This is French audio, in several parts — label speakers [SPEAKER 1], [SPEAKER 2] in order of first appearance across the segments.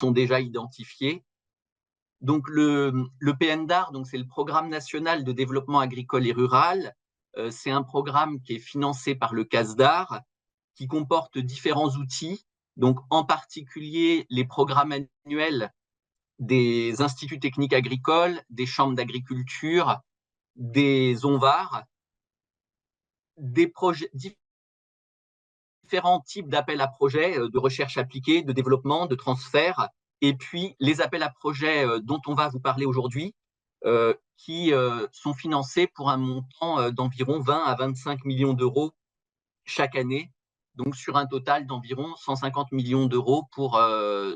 [SPEAKER 1] sont déjà identifiés. Donc le PNDAR, c'est le Programme national de développement agricole et rural. C'est un programme qui est financé par le CASDAR, qui comporte différents outils, donc en particulier les programmes annuels des instituts techniques agricoles, des chambres d'agriculture, des ONVAR, des projets, différents types d'appels à projets de recherche appliquée, de développement, de transfert, et puis les appels à projets dont on va vous parler aujourd'hui, qui sont financés pour un montant d'environ 20 à 25 millions d'euros chaque année, donc sur un total d'environ 150 millions d'euros pour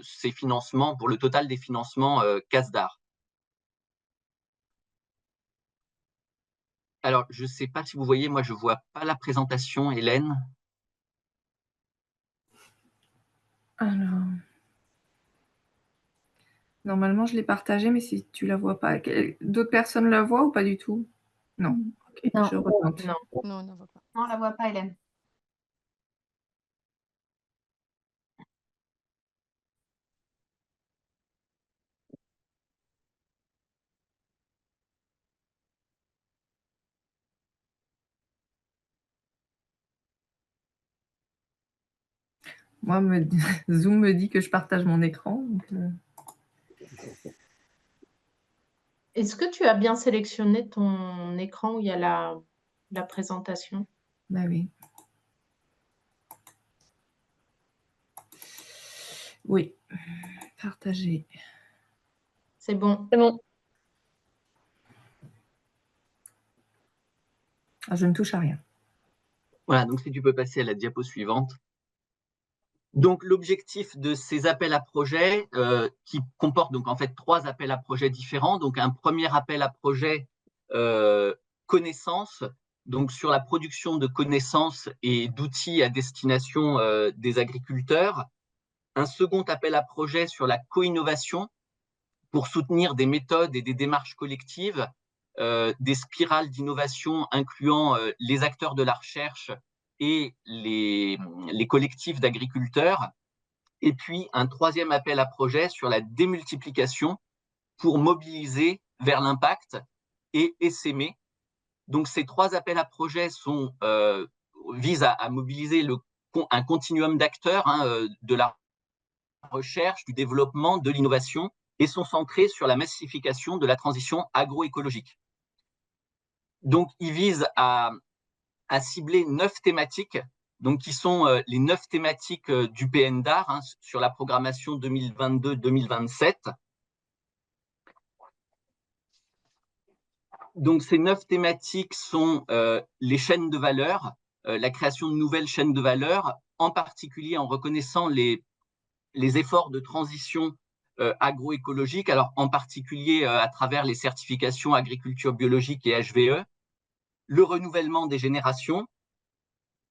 [SPEAKER 1] ces financements, pour le total des financements CASDAR. Alors, je ne sais pas si vous voyez, moi je ne vois pas la présentation, Hélène.
[SPEAKER 2] Alors, normalement, je l'ai partagée, mais si tu ne la vois pas, d'autres personnes la voient ou pas du tout? Non. Okay,
[SPEAKER 3] non.
[SPEAKER 2] Je retente.
[SPEAKER 3] Non, on ne voit pas.
[SPEAKER 4] Non, on ne la voit pas, Hélène.
[SPEAKER 2] Moi, Zoom me dit que je partage mon écran.
[SPEAKER 4] Est-ce que tu as bien sélectionné ton écran où il y a la présentation?
[SPEAKER 2] Bah oui. Oui, partager.
[SPEAKER 4] C'est bon.
[SPEAKER 3] C'est bon.
[SPEAKER 2] Ah, je ne touche à rien.
[SPEAKER 1] Voilà, donc si tu peux passer à la diapo suivante. Donc l'objectif de ces appels à projets, qui comportent donc en fait 3 appels à projets différents. Donc un premier appel à projet connaissances, donc sur la production de connaissances et d'outils à destination des agriculteurs. Un second appel à projet sur la co-innovation pour soutenir des méthodes et des démarches collectives, des spirales d'innovation incluant les acteurs de la recherche et les collectifs d'agriculteurs. Et puis un troisième appel à projet sur la démultiplication pour mobiliser vers l'impact et essaimer. Donc ces 3 appels à projet visent à mobiliser un continuum d'acteurs de la recherche, du développement, de l'innovation, et sont centrés sur la massification de la transition agroécologique. Donc ils visent à cibler 9 thématiques, donc qui sont les 9 thématiques du PNDAR sur la programmation 2022-2027. Donc ces 9 thématiques sont les chaînes de valeur, la création de nouvelles chaînes de valeur, en particulier en reconnaissant les efforts de transition agroécologique, alors en particulier à travers les certifications agriculture biologique et HVE, le renouvellement des générations,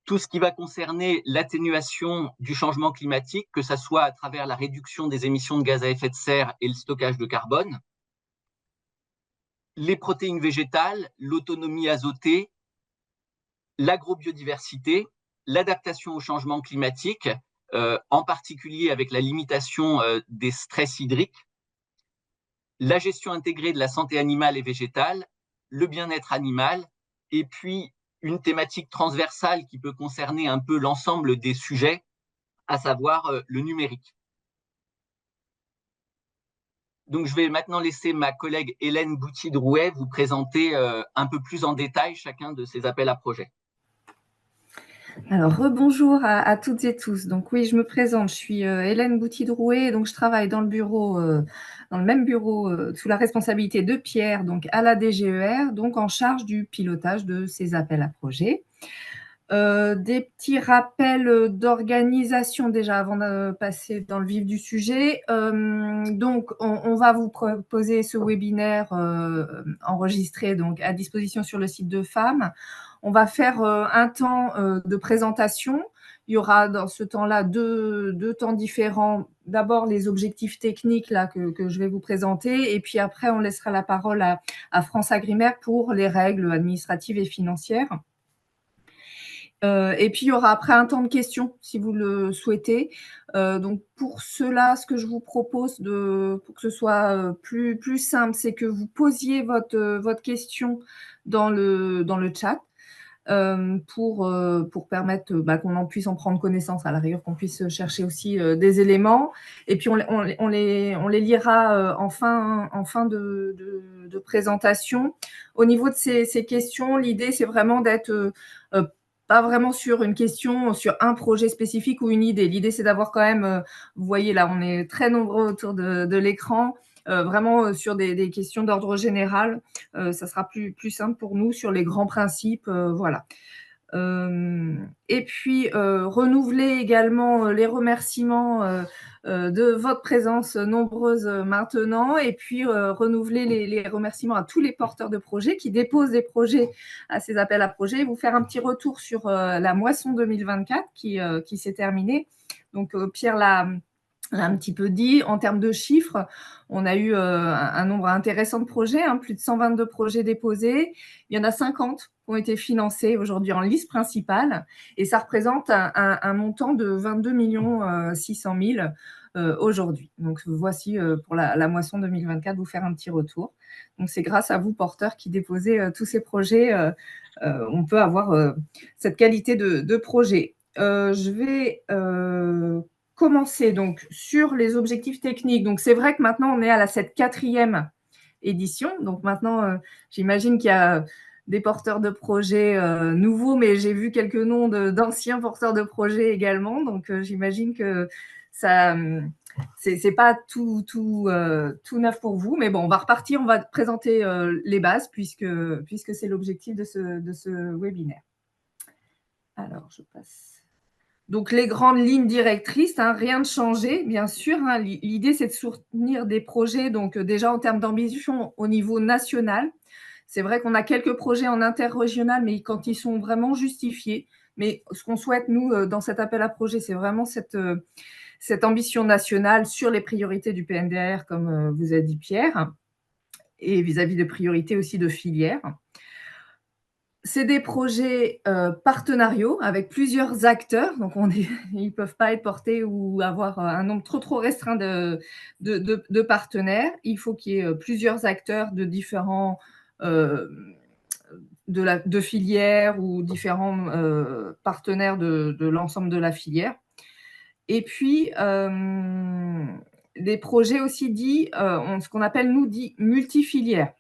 [SPEAKER 1] tout ce qui va concerner l'atténuation du changement climatique, que ce soit à travers la réduction des émissions de gaz à effet de serre et le stockage de carbone, les protéines végétales, l'autonomie azotée, l'agrobiodiversité, l'adaptation au changement climatique, en particulier avec la limitation des stress hydriques, la gestion intégrée de la santé animale et végétale, le bien-être animal, et puis une thématique transversale qui peut concerner un peu l'ensemble des sujets, à savoir le numérique. Donc, je vais maintenant laisser ma collègue Hélène Bouty-Drouet vous présenter un peu plus en détail chacun de ces appels à projets.
[SPEAKER 2] Alors, rebonjour à toutes et tous. Donc oui, je me présente, je suis Hélène Bouty-Drouet, donc je travaille dans le même bureau, sous la responsabilité de Pierre, donc à la DGER, donc en charge du pilotage de ces appels à projets. Des petits rappels d'organisation déjà avant de passer dans le vif du sujet. Donc, on va vous proposer ce webinaire enregistré donc à disposition sur le site de FAM. On va faire un temps de présentation. Il y aura dans ce temps-là deux temps différents. D'abord, les objectifs techniques là, que je vais vous présenter. Et puis après, on laissera la parole à France Agrimaire pour les règles administratives et financières. Et puis, il y aura après un temps de questions, si vous le souhaitez. Donc pour cela, ce que je vous propose pour que ce soit plus simple, c'est que vous posiez votre question dans le chat pour permettre qu'on en puisse en prendre connaissance, à la rigueur qu'on puisse chercher aussi des éléments. Et puis on les lira en fin de présentation. Au niveau de ces questions, l'idée c'est vraiment d'être pas vraiment sur une question, sur un projet spécifique ou une idée. L'idée c'est d'avoir quand même, vous voyez là, on est très nombreux autour de l'écran, vraiment sur des questions d'ordre général. Ça sera plus simple pour nous sur les grands principes, voilà. Et puis, renouveler également les remerciements de votre présence nombreuse maintenant, et puis renouveler les remerciements à tous les porteurs de projets qui déposent des projets à ces appels à projets, vous faire un petit retour sur la moisson 2024 qui s'est terminée. Donc, Pierre l'a un petit peu dit. En termes de chiffres, on a eu un nombre intéressant de projets, plus de 122 projets déposés. Il y en a 50 qui ont été financés aujourd'hui en liste principale, et ça représente un montant de 22 600 000 aujourd'hui. Donc voici pour la moisson 2024, vous faire un petit retour. Donc c'est grâce à vous, porteurs, qui déposez tous ces projets, on peut avoir cette qualité de projet. Je vais commencer donc sur les objectifs techniques. Donc c'est vrai que maintenant on est à cette 4e édition. Donc maintenant, j'imagine qu'il y a des porteurs de projets nouveaux, mais j'ai vu quelques noms d'anciens porteurs de projets également. Donc j'imagine que ça, c'est pas tout neuf pour vous. Mais bon, on va repartir, on va présenter les bases puisque c'est l'objectif de ce webinaire. Alors, je passe. Donc, les grandes lignes directrices, rien de changé, bien sûr. L'idée, c'est de soutenir des projets, donc déjà en termes d'ambition au niveau national. C'est vrai qu'on a quelques projets en interrégional, mais quand ils sont vraiment justifiés. Mais ce qu'on souhaite, nous, dans cet appel à projet, c'est vraiment cette ambition nationale sur les priorités du PNDR, comme vous a dit Pierre, et vis-à-vis de priorités aussi de filières. C'est des projets partenariaux avec plusieurs acteurs, donc ils ne peuvent pas être portés ou avoir un nombre trop restreint de partenaires. Il faut qu'il y ait plusieurs acteurs de différents de filières ou différents partenaires de l'ensemble de la filière. Et puis, des projets aussi dits, ce qu'on appelle, nous, dits multifilières.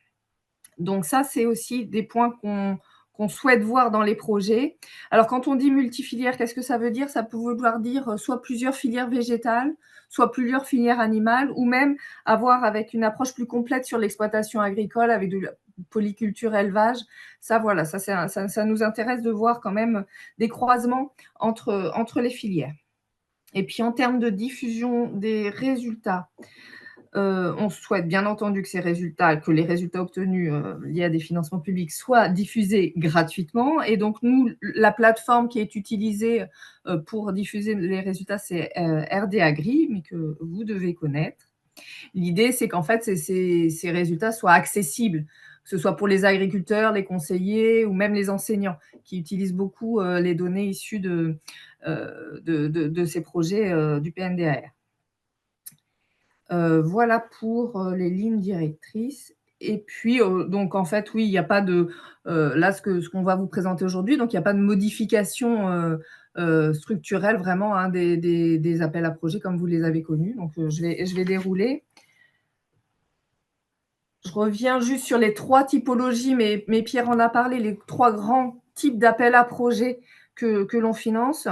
[SPEAKER 2] Donc ça, c'est aussi des points qu'on souhaite voir dans les projets. Alors, quand on dit multifilière, qu'est-ce que ça veut dire? Ça peut vouloir dire soit plusieurs filières végétales, soit plusieurs filières animales, ou même avoir avec une approche plus complète sur l'exploitation agricole avec de la polyculture, élevage. Ça, voilà, ça nous intéresse de voir quand même des croisements entre les filières. Et puis, en termes de diffusion des résultats, on souhaite bien entendu que les résultats obtenus liés à des financements publics soient diffusés gratuitement. Et donc, nous, la plateforme qui est utilisée pour diffuser les résultats, c'est RD Agri, mais que vous devez connaître. L'idée, c'est qu'en fait, ces résultats soient accessibles, que ce soit pour les agriculteurs, les conseillers ou même les enseignants qui utilisent beaucoup les données issues de ces projets du PNDAR. Voilà pour les lignes directrices. Et puis, donc en fait, oui, il n'y a pas de… là, ce qu'on va vous présenter aujourd'hui, donc il n'y a pas de modification structurelle vraiment des appels à projets comme vous les avez connus. Donc, je vais dérouler. Je reviens juste sur les 3 typologies, mais Pierre en a parlé, les 3 grands types d'appels à projets que l'on finance,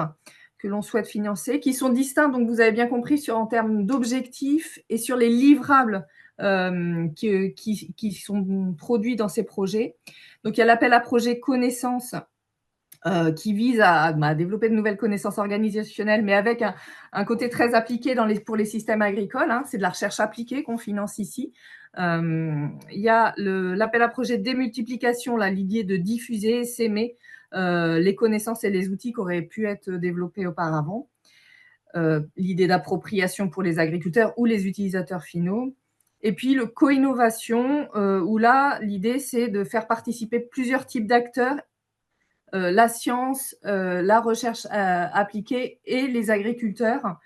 [SPEAKER 2] que l'on souhaite financer, qui sont distincts, donc vous avez bien compris, en termes d'objectifs et sur les livrables qui sont produits dans ces projets. Donc, il y a l'appel à projet connaissances qui vise à développer de nouvelles connaissances organisationnelles, mais avec un côté très appliqué pour les systèmes agricoles. C'est de la recherche appliquée qu'on finance ici. Il y a l'appel à projet de démultiplication, l'idée de diffuser, s'aimer les connaissances et les outils qui auraient pu être développés auparavant. L'idée d'appropriation pour les agriculteurs ou les utilisateurs finaux. Et puis le co-innovation, où là, l'idée, c'est de faire participer plusieurs types d'acteurs la science, la recherche appliquée et les agriculteurs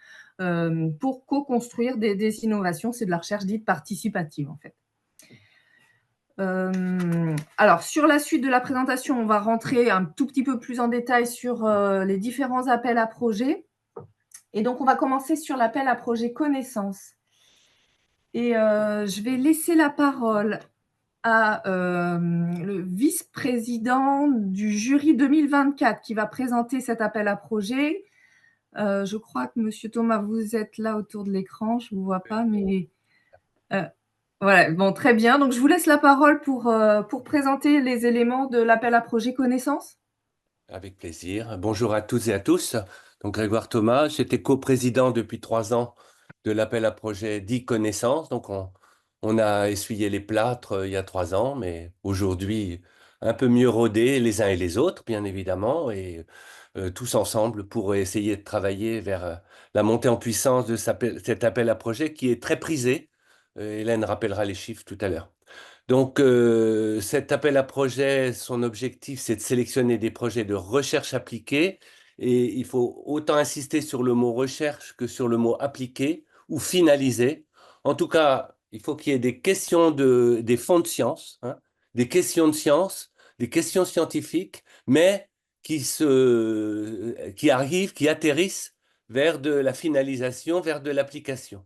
[SPEAKER 2] pour co-construire des innovations. C'est de la recherche dite participative, en fait. Alors, sur la suite de la présentation, on va rentrer un tout petit peu plus en détail sur les différents appels à projets. Et donc, on va commencer sur l'appel à projet connaissance. Et je vais laisser la parole à le vice-président du jury 2024 qui va présenter cet appel à projet. Je crois que Monsieur Thomas, vous êtes là autour de l'écran, je ne vous vois pas, mais voilà, bon, très bien. Donc, je vous laisse la parole pour présenter les éléments de l'appel à projet connaissance.
[SPEAKER 3] Avec plaisir. Bonjour à toutes et à tous. Donc, Grégoire Thomas, j'étais coprésident depuis 3 ans de l'appel à projet dit Connaissance. Donc, on a essuyé les plâtres il y a 3 ans, mais aujourd'hui, un peu mieux rodés les uns et les autres, bien évidemment, et tous ensemble pour essayer de travailler vers la montée en puissance de cet appel à projet qui est très prisé. Hélène rappellera les chiffres tout à l'heure. Donc, cet appel à projet, son objectif, c'est de sélectionner des projets de recherche appliquée. Et il faut autant insister sur le mot recherche que sur le mot appliqué ou finalisé. En tout cas, il faut qu'il y ait des questions des fonds de science, hein, des questions de science, des questions scientifiques, mais qui arrivent, qui atterrissent vers de la finalisation, vers de l'application.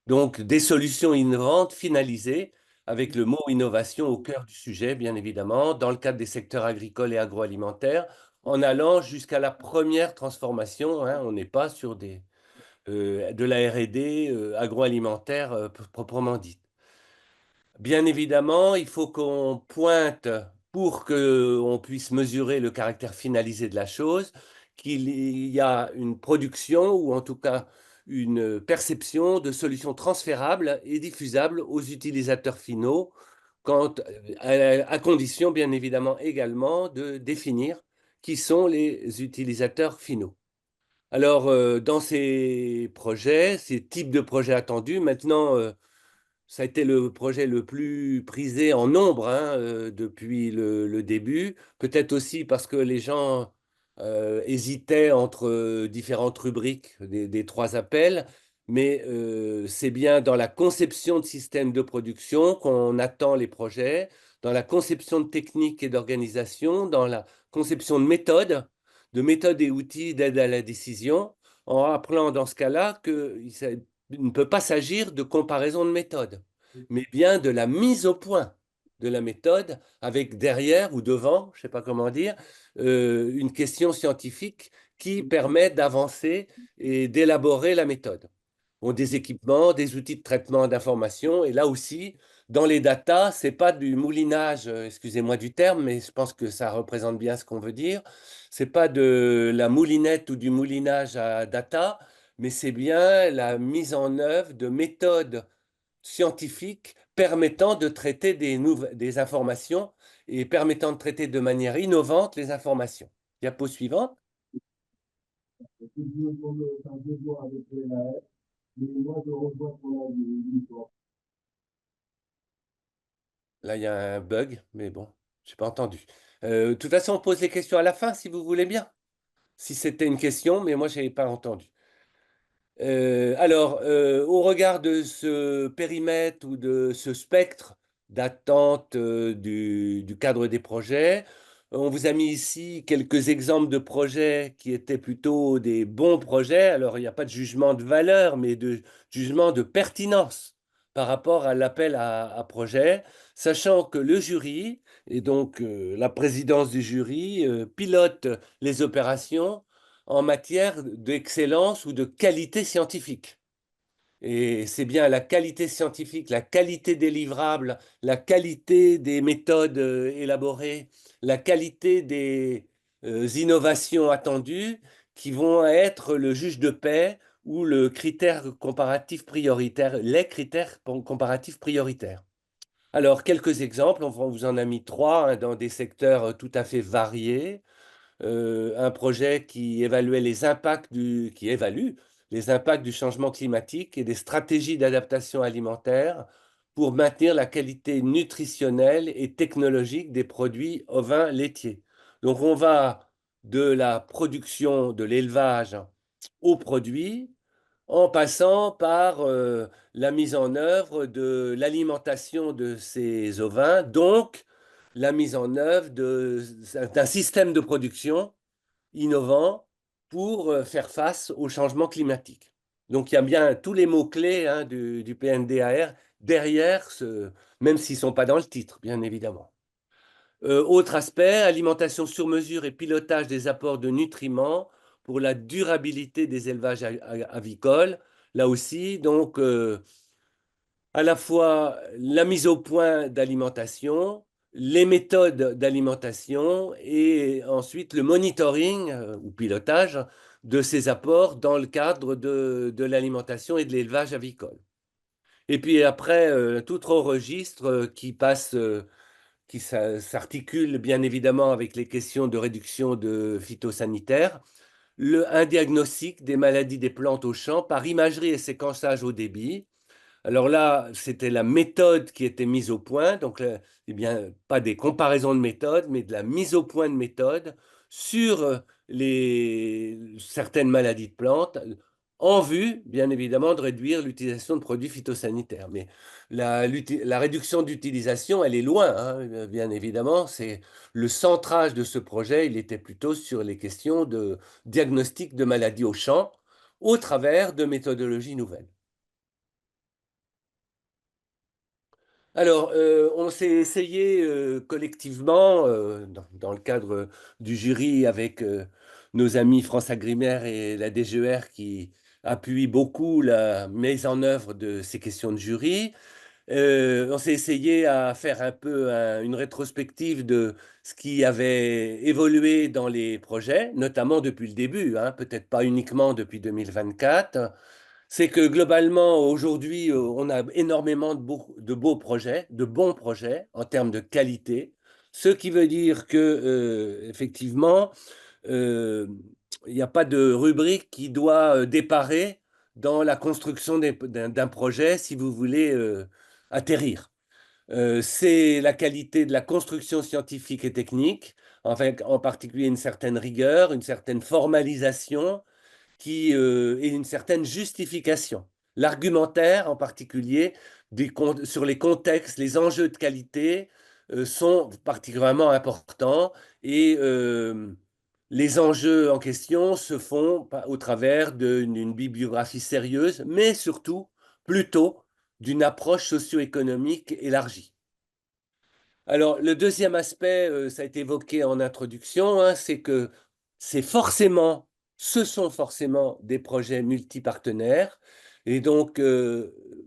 [SPEAKER 3] Donc, des solutions innovantes finalisées avec le mot innovation au cœur du sujet, bien évidemment, dans le cadre des secteurs agricoles et agroalimentaires, en allant jusqu'à la première transformation. Hein, on n'est pas sur de la R&D agroalimentaire proprement dite. Bien évidemment, il faut qu'on pointe pour qu'on puisse mesurer le caractère finalisé de la chose, qu'il y a une production ou en tout cas une perception de solutions transférables et diffusables aux utilisateurs finaux, à condition bien évidemment également de définir qui sont les utilisateurs finaux. Alors, dans ces projets, ces types de projets attendus, maintenant, ça a été le projet le plus prisé en nombre hein, depuis le début. Peut-être aussi parce que les gens hésitaient entre différentes rubriques des 3 appels. Mais c'est bien dans la conception de systèmes de production qu'on attend les projets, dans la conception de techniques et d'organisation, dans la conception de méthodes et outils d'aide à la décision, en rappelant dans ce cas-là qu'il ne peut pas s'agir de comparaison de méthodes, mais bien de la mise au point de la méthode avec derrière ou devant, je ne sais pas comment dire, une question scientifique qui permet d'avancer et d'élaborer la méthode. Bon, des équipements, des outils de traitement d'informations, et là aussi, dans les datas, ce n'est pas du moulinage, excusez-moi du terme, mais je pense que ça représente bien ce qu'on veut dire. Ce n'est pas de la moulinette ou du moulinage à data, mais c'est bien la mise en œuvre de méthodes scientifiques permettant de traiter des informations et permettant de traiter de manière innovante les informations. Diapo suivante. Là, il y a un bug, mais bon, je n'ai pas entendu. De toute façon, on pose les questions à la fin, si vous voulez bien. Si c'était une question, mais moi, je n'avais pas entendu. Alors, au regard de ce périmètre ou de ce spectre d'attente du cadre des projets, on vous a mis ici quelques exemples de projets qui étaient plutôt des bons projets. Alors, il n'y a pas de jugement de valeur, mais de jugement de pertinence par rapport à l'appel à projet, sachant que le jury, et donc la présidence du jury, pilote les opérations en matière d'excellence ou de qualité scientifique. Et c'est bien la qualité scientifique, la qualité des livrables, la qualité des méthodes élaborées, la qualité des innovations attendues qui vont être le juge de paix ou le critère comparatif prioritaire, les critères comparatifs prioritaires. Alors, quelques exemples, on vous en a mis 3 hein, dans des secteurs tout à fait variés. Un projet qui évalue les impacts du changement climatique et des stratégies d'adaptation alimentaire pour maintenir la qualité nutritionnelle et technologique des produits ovins laitiers. Donc, on va de la production, de l'élevage au produit, en passant par la mise en œuvre de l'alimentation de ces ovins, donc la mise en œuvre d'un système de production innovant pour faire face au changement climatique. Donc il y a bien tous les mots-clés hein, du PNDAR derrière, même s'ils ne sont pas dans le titre, bien évidemment. Autre aspect, alimentation sur mesure et pilotage des apports de nutriments pour la durabilité des élevages avicoles. Là aussi, donc, à la fois la mise au point d'alimentation, les méthodes d'alimentation et ensuite le monitoring ou pilotage de ces apports dans le cadre de l'alimentation et de l'élevage avicole. Et puis après, tout autre registre qui s'articule bien évidemment avec les questions de réduction de phytosanitaires, un diagnostic des maladies des plantes au champ par imagerie et séquençage au débit. Alors là, c'était la méthode qui était mise au point, donc eh bien, pas des comparaisons de méthodes, mais de la mise au point de méthodes sur certaines maladies de plantes, en vue, bien évidemment, de réduire l'utilisation de produits phytosanitaires. Mais la réduction d'utilisation, elle est loin, hein, bien évidemment. C'est le centrage de ce projet, il était plutôt sur les questions de diagnostic de maladies au champ au travers de méthodologies nouvelles. Alors, on s'est essayé collectivement, dans le cadre du jury, avec nos amis France Agrimaire et la DGER qui appuient beaucoup la mise en œuvre de ces questions de jury. On s'est essayé à faire un peu une rétrospective de ce qui avait évolué dans les projets, notamment depuis le début, hein, peut-être pas uniquement depuis 2024. C'est que globalement, aujourd'hui, on a énormément de beaux projets, de bons projets en termes de qualité, ce qui veut dire que, effectivement, euh, il n'y a pas de rubrique qui doit déparer dans la construction d'un projet si vous voulez atterrir. C'est la qualité de la construction scientifique et technique, en particulier une certaine rigueur, une certaine formalisation et une certaine justification. L'argumentaire, en particulier, sur les contextes, les enjeux de qualité sont particulièrement importants et les enjeux en question se font au travers d'une bibliographie sérieuse, mais surtout, plutôt, d'une approche socio-économique élargie. Alors, le deuxième aspect, ça a été évoqué en introduction, hein, c'est que ce sont forcément des projets multipartenaires, et donc,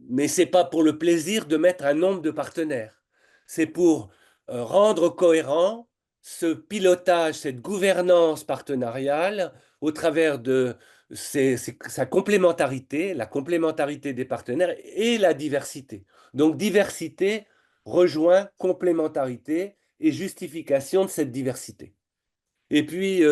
[SPEAKER 3] mais ce n'est pas pour le plaisir de mettre un nombre de partenaires. C'est pour rendre cohérent ce pilotage, cette gouvernance partenariale au travers de sa complémentarité, la complémentarité des partenaires et la diversité. Donc, diversité rejoint complémentarité et justification de cette diversité. Et puis,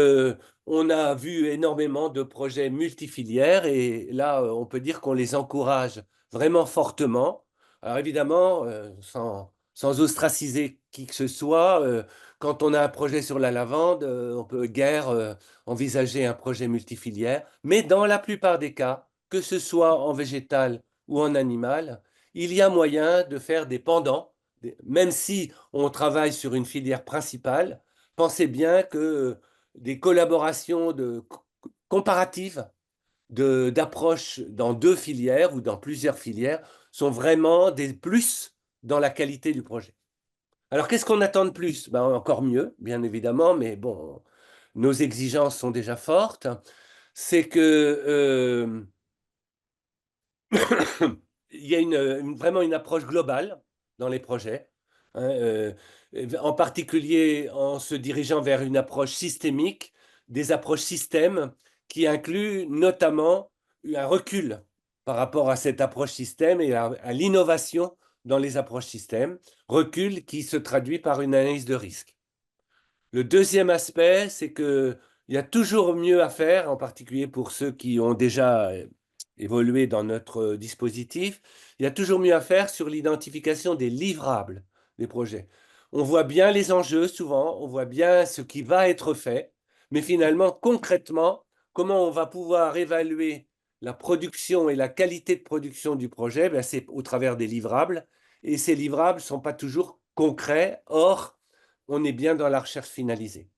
[SPEAKER 3] on a vu énormément de projets multifilières et là, on peut dire qu'on les encourage vraiment fortement. Alors évidemment, sans ostraciser qui que ce soit, quand on a un projet sur la lavande, on peut guère envisager un projet multifilière. Mais dans la plupart des cas, que ce soit en végétal ou en animal, il y a moyen de faire des pendants, même si on travaille sur une filière principale. Pensez bien que des collaborations comparatives d'approches dans deux filières ou dans plusieurs filières sont vraiment des plus dans la qualité du projet. Alors, qu'est-ce qu'on attend de plus? Ben, encore mieux, bien évidemment, mais bon, nos exigences sont déjà fortes. C'est que il y a vraiment une approche globale dans les projets, hein, en particulier en se dirigeant vers une approche systémique, des approches systèmes qui incluent notamment un recul par rapport à cette approche système et à l'innovation dans les approches systèmes, recul qui se traduit par une analyse de risque. Le deuxième aspect, c'est qu'il y a toujours mieux à faire, en particulier pour ceux qui ont déjà évolué dans notre dispositif. Il y a toujours mieux à faire sur l'identification des livrables des projets. On voit bien les enjeux souvent, on voit bien ce qui va être fait, mais finalement, concrètement, comment on va pouvoir évaluer la production et la qualité de production du projet, ben, c'est au travers des livrables. Et ces livrables ne sont pas toujours concrets. Or, on est bien dans la recherche finalisée.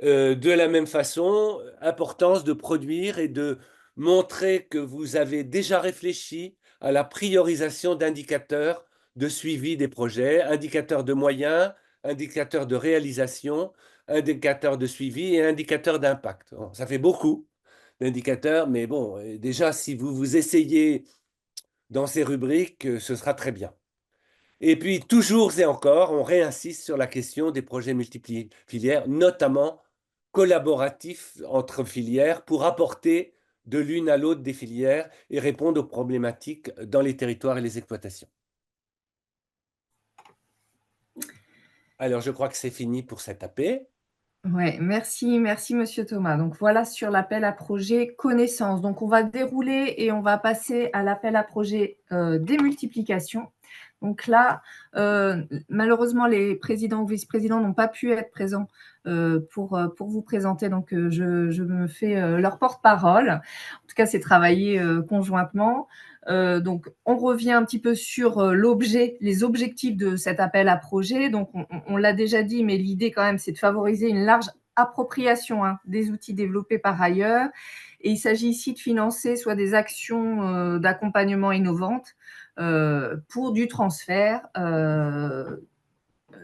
[SPEAKER 3] De la même façon, importance de produire et de montrer que vous avez déjà réfléchi à la priorisation d'indicateurs de suivi des projets, indicateurs de moyens, indicateurs de réalisation, indicateurs de suivi et indicateurs d'impact. Bon, ça fait beaucoup d'indicateurs, mais bon, déjà, si vous vous essayez dans ces rubriques, ce sera très bien. Et puis, toujours et encore, on réinsiste sur la question des projets multifilières, notamment collaboratifs entre filières pour apporter de l'une à l'autre des filières et répondre aux problématiques dans les territoires et les exploitations. Alors, je crois que c'est fini pour cet AP.
[SPEAKER 2] Ouais, merci Monsieur Thomas. Donc voilà sur l'appel à projet connaissances. Donc on va dérouler et on va passer à l'appel à projet démultiplication. Donc là, malheureusement, les présidents ou vice-présidents n'ont pas pu être présents pour vous présenter. Donc je me fais leur porte-parole. En tout cas, c'est travaillé conjointement. Donc, on revient un petit peu sur l'objet, les objectifs de cet appel à projet. Donc, on l'a déjà dit, mais l'idée quand même, c'est de favoriser une large appropriation des outils développés par ailleurs. Et il s'agit ici de financer soit des actions d'accompagnement innovantes pour du transfert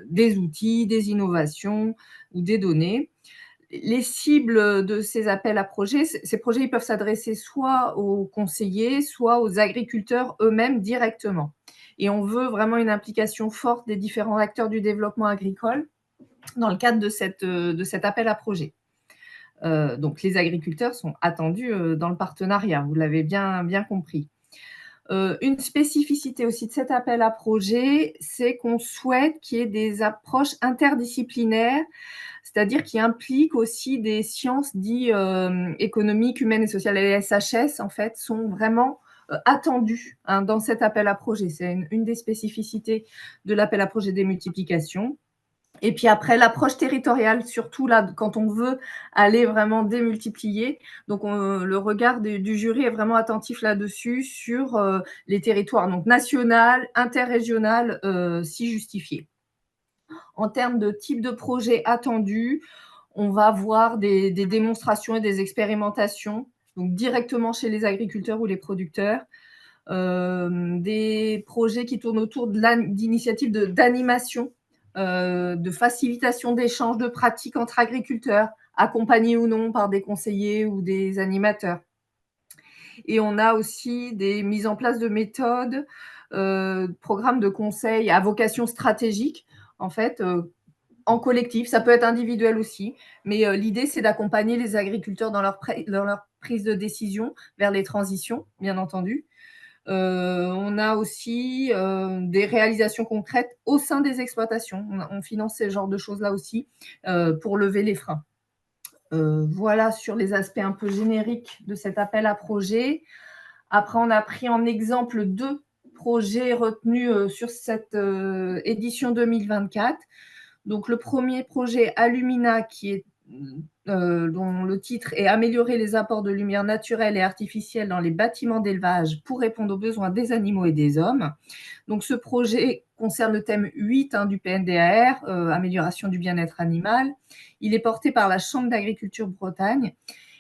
[SPEAKER 2] des outils, des innovations ou des données. Les cibles de ces appels à projets, ces projets ils peuvent s'adresser soit aux conseillers, soit aux agriculteurs eux-mêmes directement. Et on veut vraiment une implication forte des différents acteurs du développement agricole dans le cadre de cet appel à projet. Donc, les agriculteurs sont attendus dans le partenariat, vous l'avez bien compris. Une spécificité aussi de cet appel à projet, c'est qu'on souhaite qu'il y ait des approches interdisciplinaires, c'est-à-dire qui impliquent aussi des sciences dites économiques, humaines et sociales. Les SHS, en fait, sont vraiment attendues dans cet appel à projet. C'est une des spécificités de l'appel à projet des multiplications. Et puis après, l'approche territoriale, surtout là, quand on veut aller vraiment démultiplier. Donc, le regard du jury est vraiment attentif là-dessus, sur les territoires, donc national, interrégional, si justifié. En termes de type de projet attendu, on va voir des démonstrations et des expérimentations, donc directement chez les agriculteurs ou les producteurs. Des projets qui tournent autour d'initiatives d'animation, de facilitation d'échanges de pratiques entre agriculteurs, accompagnés ou non par des conseillers ou des animateurs. Et on a aussi des mises en place de méthodes, programmes de conseil à vocation stratégique, en fait, en collectif. Ça peut être individuel aussi, mais l'idée, c'est d'accompagner les agriculteurs dans leur prise de décision vers les transitions, bien entendu. On a aussi des réalisations concrètes au sein des exploitations. On finance ce genre de choses-là aussi pour lever les freins. Voilà sur les aspects un peu génériques de cet appel à projet. Après, on a pris en exemple 2 projets retenus sur cette édition 2024. Donc, le premier projet Alumina, qui est dont le titre est « Améliorer les apports de lumière naturelle et artificielle dans les bâtiments d'élevage pour répondre aux besoins des animaux et des hommes ». Donc, ce projet concerne le thème 8 du PNDAR, amélioration du bien-être animal. Il est porté par la Chambre d'agriculture Bretagne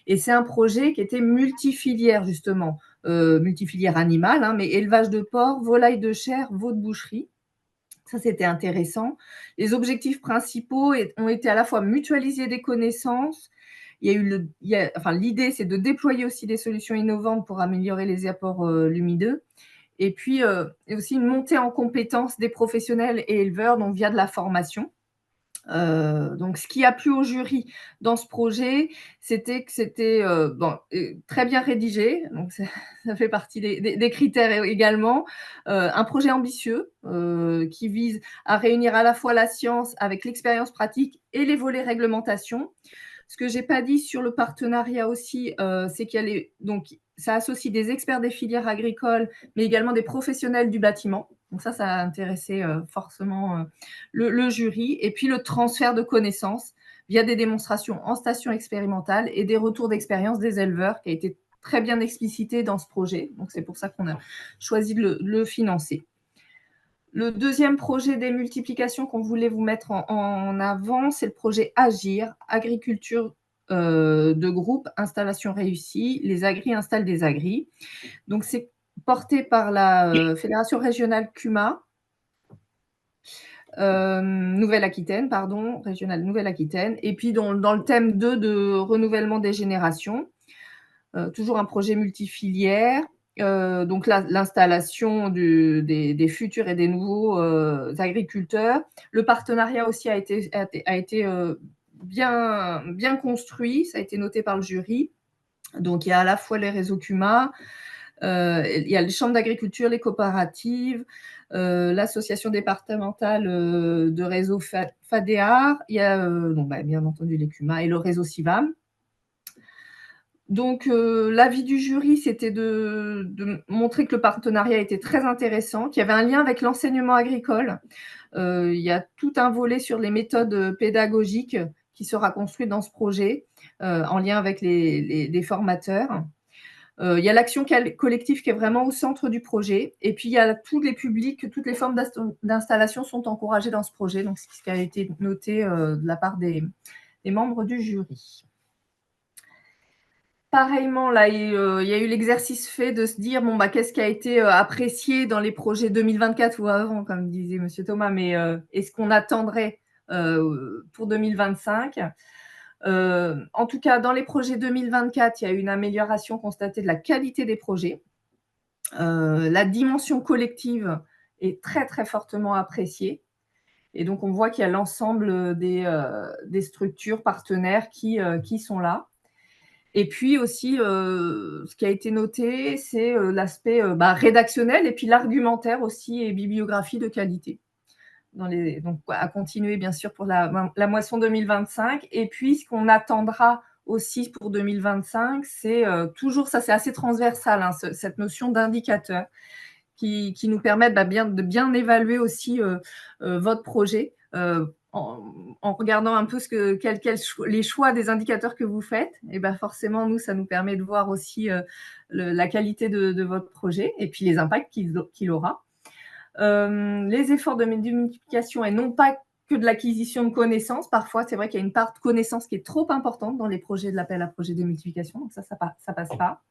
[SPEAKER 2] et c'est un projet qui était multifilière, justement, multifilière animale, mais élevage de porc, volaille de chair, veau de boucherie. Ça, c'était intéressant. Les objectifs principaux ont été à la fois mutualiser des connaissances. L'idée, c'est de déployer aussi des solutions innovantes pour améliorer les apports lumineux. Et puis, aussi une montée en compétences des professionnels et éleveurs, donc via de la formation. Donc, ce qui a plu au jury dans ce projet, c'était que c'était très bien rédigé, donc ça fait partie des critères également. Un projet ambitieux qui vise à réunir à la fois la science avec l'expérience pratique et les volets réglementation. Ce que j'ai pas dit sur le partenariat aussi, c'est qu'il y a donc ça associe des experts des filières agricoles, mais également des professionnels du bâtiment. Donc ça a intéressé forcément le jury. Et puis le transfert de connaissances via des démonstrations en station expérimentale et des retours d'expérience des éleveurs qui a été très bien explicité dans ce projet. Donc c'est pour ça qu'on a choisi de le financer. Le deuxième projet des multiplications qu'on voulait vous mettre en avant, c'est le projet Agir, agriculture de groupe, installation réussie, les agris installent des agris. Donc c'est porté par la Fédération régionale CUMA, Nouvelle-Aquitaine, pardon, régionale Nouvelle-Aquitaine, et puis dans le thème 2 de renouvellement des générations, toujours un projet multifilière. Donc l'installation des futurs et des nouveaux agriculteurs. Le partenariat aussi a été bien construit, ça a été noté par le jury. Donc il y a à la fois les réseaux CUMA, il y a les chambres d'agriculture, les coopératives, l'association départementale de réseau FADEAR, il y a donc, bien entendu les CUMA et le réseau CIVAM. Donc, l'avis du jury, c'était de montrer que le partenariat était très intéressant, qu'il y avait un lien avec l'enseignement agricole. Il y a tout un volet sur les méthodes pédagogiques qui sera construit dans ce projet, en lien avec les formateurs. Il y a l'action collective qui est vraiment au centre du projet. Et puis, il y a tous les publics, toutes les formes d'installation sont encouragées dans ce projet. Donc, c'est ce qui a été noté de la part des membres du jury. Pareillement, là, il y a eu l'exercice fait de se dire, qu'est-ce qui a été apprécié dans les projets 2024 ou avant, comme disait M. Thomas, mais est-ce qu'on attendrait pour 2025 ? En tout cas, dans les projets 2024, il y a eu une amélioration constatée de la qualité des projets. La dimension collective est très, très fortement appréciée. Et donc, on voit qu'il y a l'ensemble des structures partenaires qui sont là. Et puis aussi, ce qui a été noté, c'est l'aspect rédactionnel et puis l'argumentaire aussi et bibliographie de qualité. Donc, à continuer, bien sûr, pour la moisson 2025. Et puis, ce qu'on attendra aussi pour 2025, c'est toujours, ça c'est assez transversal, hein, cette notion d'indicateur qui nous permettent de bien évaluer aussi votre projet en regardant un peu les choix des indicateurs que vous faites. Et forcément, nous, ça nous permet de voir aussi la qualité de votre projet et puis les impacts qu'il aura. Les efforts de multiplication et non pas que de l'acquisition de connaissances. Parfois, c'est vrai qu'il y a une part de connaissances qui est trop importante dans les projets de l'appel à projet de multiplication. Donc ça passe pas.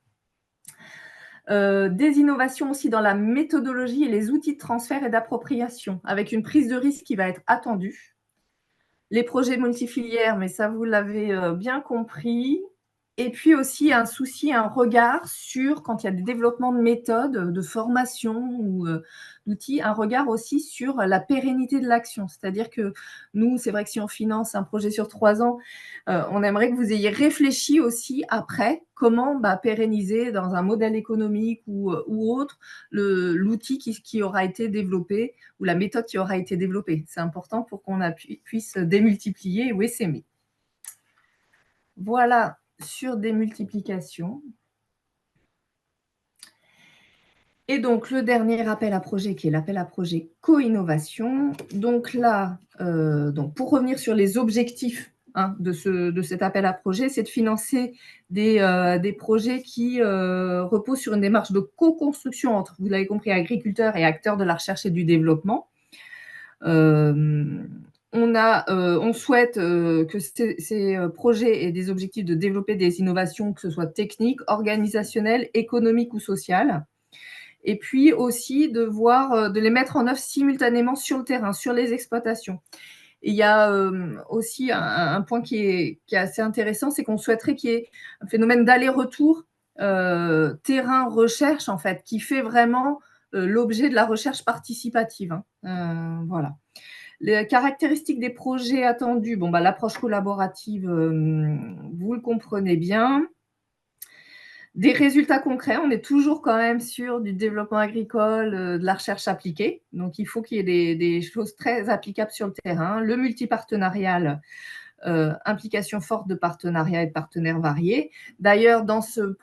[SPEAKER 2] Des innovations aussi dans la méthodologie et les outils de transfert et d'appropriation, avec une prise de risque qui va être attendue. Les projets multifilières, mais ça, vous l'avez bien compris. Et puis aussi un souci, un regard sur, quand il y a des développements de méthodes, de formation ou d'outils, un regard aussi sur la pérennité de l'action. C'est-à-dire que nous, c'est vrai que si on finance un projet sur 3 ans, on aimerait que vous ayez réfléchi aussi après comment pérenniser dans un modèle économique ou autre l'outil qui aura été développé ou la méthode qui aura été développée. C'est important pour qu'on puisse démultiplier ou essaimer. Voilà sur des multiplications. Et donc, le dernier appel à projet qui est l'appel à projet co-innovation. Donc là, pour revenir sur les objectifs de cet appel à projet, c'est de financer des projets qui reposent sur une démarche de co-construction entre, vous l'avez compris, agriculteurs et acteurs de la recherche et du développement. On souhaite que ces projets aient des objectifs de développer des innovations, que ce soit techniques, organisationnelles, économiques ou sociales. Et puis aussi de les mettre en œuvre simultanément sur le terrain, sur les exploitations. Et il y a aussi un point qui est assez intéressant, c'est qu'on souhaiterait qu'il y ait un phénomène d'aller-retour terrain-recherche, en fait, qui fait vraiment l'objet de la recherche participative. Voilà. Les caractéristiques des projets attendus, l'approche collaborative, vous le comprenez bien. Des résultats concrets, on est toujours quand même sur du développement agricole, de la recherche appliquée. Donc, il faut qu'il y ait des choses très applicables sur le terrain. Le multipartenarial, implication forte de partenariats et de partenaires variés. D'ailleurs, dans ce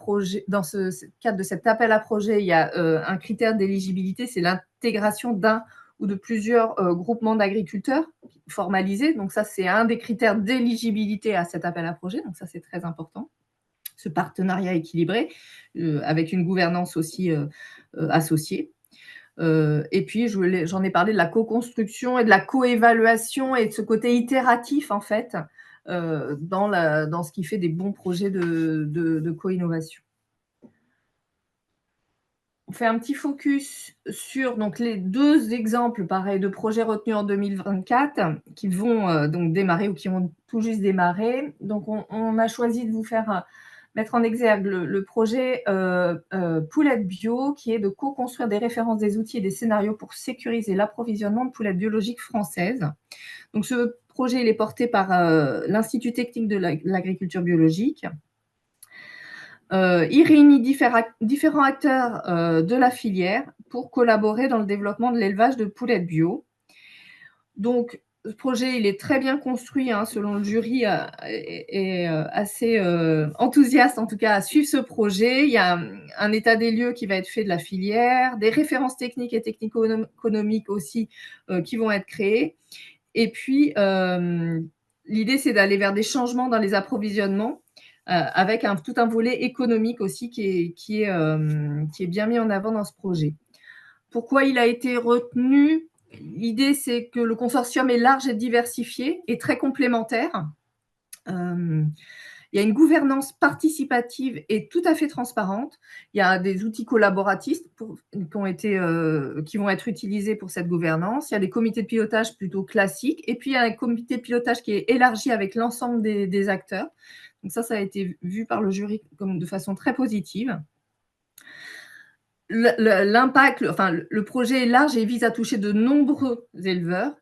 [SPEAKER 2] cadre de cet appel à projet, il y a un critère d'éligibilité, c'est l'intégration d'un ou de plusieurs groupements d'agriculteurs formalisés. Donc ça, c'est un des critères d'éligibilité à cet appel à projet. Donc ça, c'est très important. Ce partenariat équilibré, avec une gouvernance aussi associée. Et puis, j'en ai parlé de la co-construction et de la co-évaluation et de ce côté itératif, en fait, dans ce qui fait des bons projets de co-innovation. On fait un petit focus sur donc, les 2 exemples pareil, de projets retenus en 2024 qui vont donc démarrer ou qui ont tout juste démarré. Donc, on a choisi de vous faire mettre en exergue le projet Poulettes Bio, qui est de co-construire des références, des outils et des scénarios pour sécuriser l'approvisionnement de poulettes biologiques françaises. Donc, ce projet il est porté par l'Institut technique de l'agriculture biologique. Il réunit différents acteurs de la filière pour collaborer dans le développement de l'élevage de poulettes bio. Donc, ce projet, il est très bien construit, hein, selon le jury, est assez enthousiaste, en tout cas, à suivre ce projet. Il y a un état des lieux qui va être fait de la filière, des références techniques et technico-économiques aussi qui vont être créées. Et puis, l'idée, c'est d'aller vers des changements dans les approvisionnements avec tout un volet économique aussi qui est bien mis en avant dans ce projet. Pourquoi il a été retenu? L'idée, c'est que le consortium est large et diversifié et très complémentaire. Il y a une gouvernance participative et tout à fait transparente. Il y a des outils collaboratifs qui vont être utilisés pour cette gouvernance. Il y a des comités de pilotage plutôt classiques. Et puis, il y a un comité de pilotage qui est élargi avec l'ensemble des acteurs. Donc ça a été vu par le jury comme de façon très positive. L'impact, le projet est large et vise à toucher de nombreux éleveurs.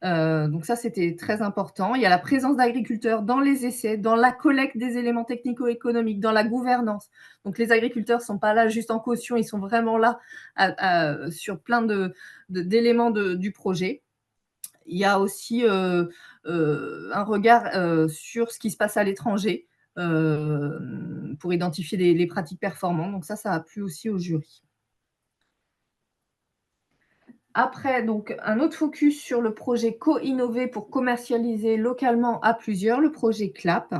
[SPEAKER 2] Donc ça, c'était très important. Il y a la présence d'agriculteurs dans les essais, dans la collecte des éléments technico-économiques, dans la gouvernance. Donc les agriculteurs ne sont pas là juste en caution, ils sont vraiment là sur plein d'éléments du projet. Il y a aussi un regard sur ce qui se passe à l'étranger pour identifier les pratiques performantes. Donc ça a plu aussi au jury. Après, donc, un autre focus sur le projet co-innové pour commercialiser localement à plusieurs, le projet CLAP,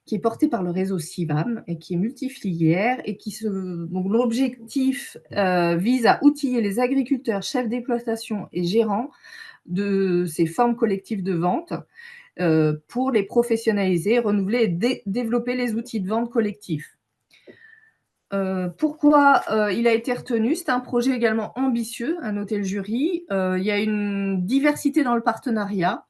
[SPEAKER 2] qui est porté par le réseau CIVAM et qui est multifilière et donc l'objectif vise à outiller les agriculteurs, chefs d'exploitation et gérants de ces formes collectives de vente pour les professionnaliser, renouveler et développer les outils de vente collectifs. Pourquoi il a été retenu? C'est un projet également ambitieux, a noté le jury. Il y a une diversité dans le partenariat,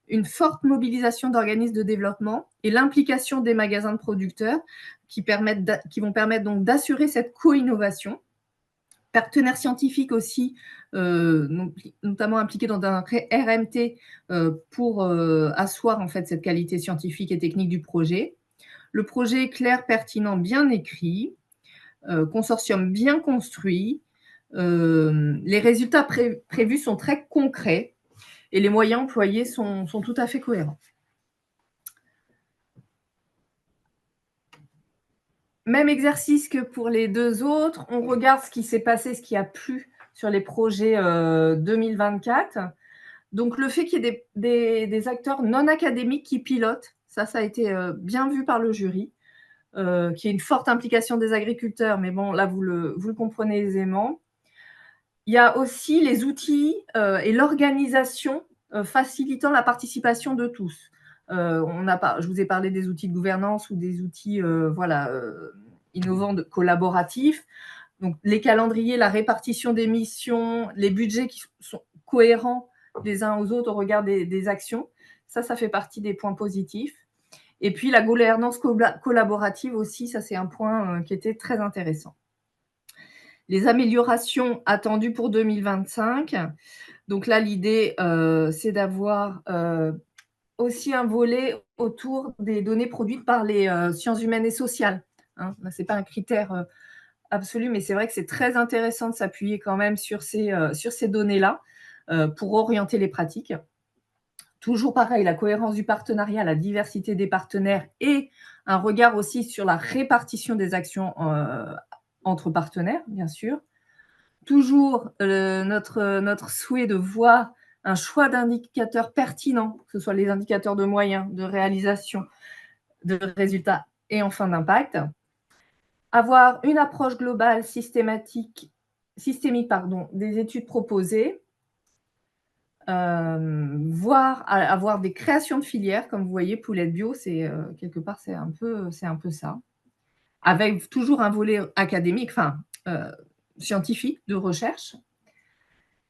[SPEAKER 2] une forte mobilisation d'organismes de développement et l'implication des magasins de producteurs qui vont permettre donc d'assurer cette co-innovation. Partenaires scientifiques aussi, notamment impliqués dans un RMT pour asseoir en fait cette qualité scientifique et technique du projet. Le projet est clair, pertinent, bien écrit. Consortium bien construit. Les résultats prévus sont très concrets et les moyens employés sont tout à fait cohérents. Même exercice que pour les 2 autres. On regarde ce qui s'est passé, ce qui a plu sur les projets 2024. Donc, le fait qu'il y ait des acteurs non académiques qui pilotent, ça a été bien vu par le jury. Qui est une forte implication des agriculteurs, mais bon, là, vous le comprenez aisément. Il y a aussi les outils et l'organisation facilitant la participation de tous. Je vous ai parlé des outils de gouvernance ou des outils innovants collaboratifs. Donc, les calendriers, la répartition des missions, les budgets qui sont cohérents les uns aux autres au regard des actions. Ça fait partie des points positifs. Et puis, la gouvernance collaborative aussi, ça, c'est un point qui était très intéressant. Les améliorations attendues pour 2025. Donc là, l'idée, c'est d'avoir aussi un volet autour des données produites par les sciences humaines et sociales. Hein. Ce n'est pas un critère absolu, mais c'est vrai que c'est très intéressant de s'appuyer quand même sur ces données-là pour orienter les pratiques. toujours pareil, la cohérence du partenariat, la diversité des partenaires et un regard aussi sur la répartition des actions entre partenaires, bien sûr. Toujours notre souhait de voir un choix d'indicateurs pertinents, que ce soit les indicateurs de moyens, de réalisation, de résultats et enfin d'impact. Avoir une approche globale systémique des études proposées. Avoir des créations de filières, comme vous voyez, Poulette Bio, c'est quelque part, c'est un peu ça. Avec toujours un volet académique, scientifique, de recherche.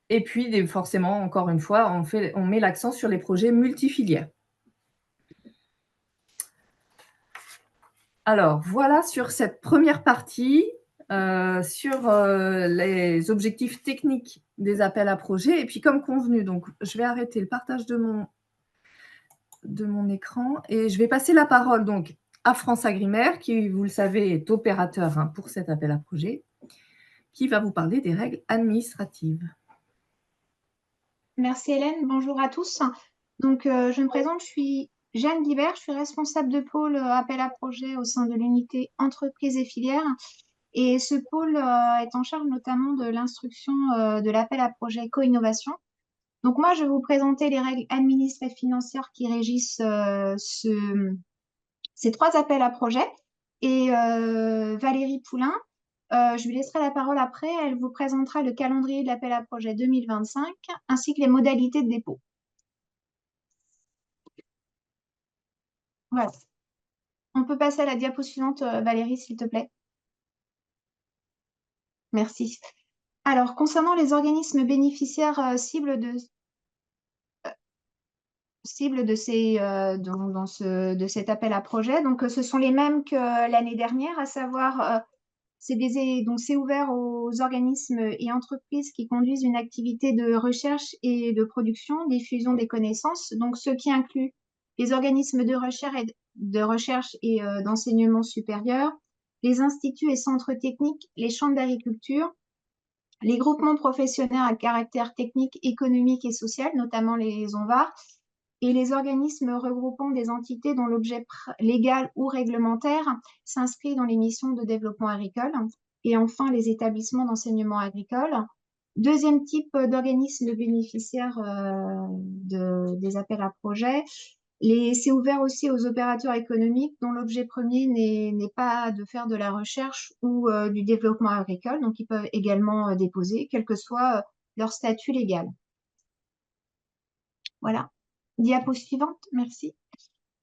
[SPEAKER 2] Et puis, forcément, encore une fois, on met l'accent sur les projets multifilières. Alors, voilà sur cette première partie, sur les objectifs techniques des appels à projets. Et puis, comme convenu, donc, je vais arrêter le partage de mon écran et je vais passer la parole donc à France Agrimaire, qui, vous le savez, est opérateur pour cet appel à projet, qui va vous parler des règles administratives.
[SPEAKER 5] Merci Hélène, bonjour à tous. Donc, je me présente, je suis Jeanne Guibert, je suis responsable de pôle appel à projet au sein de l'unité entreprises et filières. Et ce pôle est en charge notamment de l'instruction de l'appel à projet co-innovation. Donc moi, je vais vous présenter les règles administratives et financières qui régissent ces 3 appels à projet. Et Valérie Poulain, je lui laisserai la parole après. Elle vous présentera le calendrier de l'appel à projet 2025 ainsi que les modalités de dépôt. Voilà. On peut passer à la diapo suivante, Valérie, s'il te plaît. Merci. Alors, concernant les organismes bénéficiaires cibles de cet appel à projet, donc ce sont les mêmes que l'année dernière, à savoir donc c'est ouvert aux organismes et entreprises qui conduisent une activité de recherche et de production, diffusion des connaissances, donc ce qui inclut les organismes de recherche et d'enseignement supérieur, les instituts et centres techniques, les chambres d'agriculture, les groupements professionnels à caractère technique, économique et social, notamment les ONVAR, et les organismes regroupant des entités dont l'objet légal ou réglementaire s'inscrit dans les missions de développement agricole, et enfin les établissements d'enseignement agricole. Deuxième type d'organisme bénéficiaire des appels à projets, c'est ouvert aussi aux opérateurs économiques dont l'objet premier n'est pas de faire de la recherche ou du développement agricole, donc ils peuvent également déposer, quel que soit leur statut légal. Voilà. Diapo suivante, merci.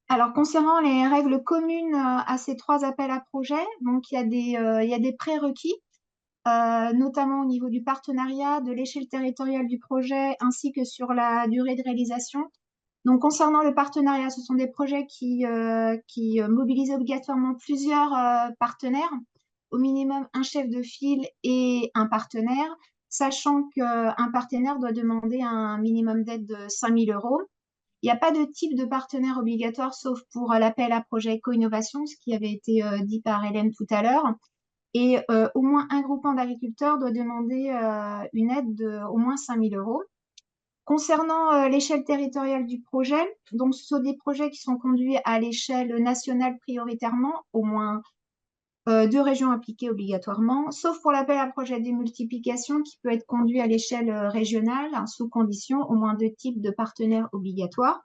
[SPEAKER 5] Alors, concernant les règles communes à ces 3 appels à projets, donc il y a des prérequis, notamment au niveau du partenariat, de l'échelle territoriale du projet, ainsi que sur la durée de réalisation. Donc, concernant le partenariat, ce sont des projets qui mobilisent obligatoirement plusieurs partenaires, au minimum un chef de file et un partenaire, sachant qu'un partenaire doit demander un minimum d'aide de 5 000 €. Il n'y a pas de type de partenaire obligatoire, sauf pour l'appel à projet co-innovation, ce qui avait été dit par Hélène tout à l'heure. Et au moins un groupement d'agriculteurs doit demander une aide d'au moins 5 000 €. Concernant l'échelle territoriale du projet, donc ce sont des projets qui sont conduits à l'échelle nationale prioritairement, au moins 2 régions impliquées obligatoirement, sauf pour l'appel à projet de multiplication qui peut être conduit à l'échelle régionale, sous condition au moins 2 types de partenaires obligatoires.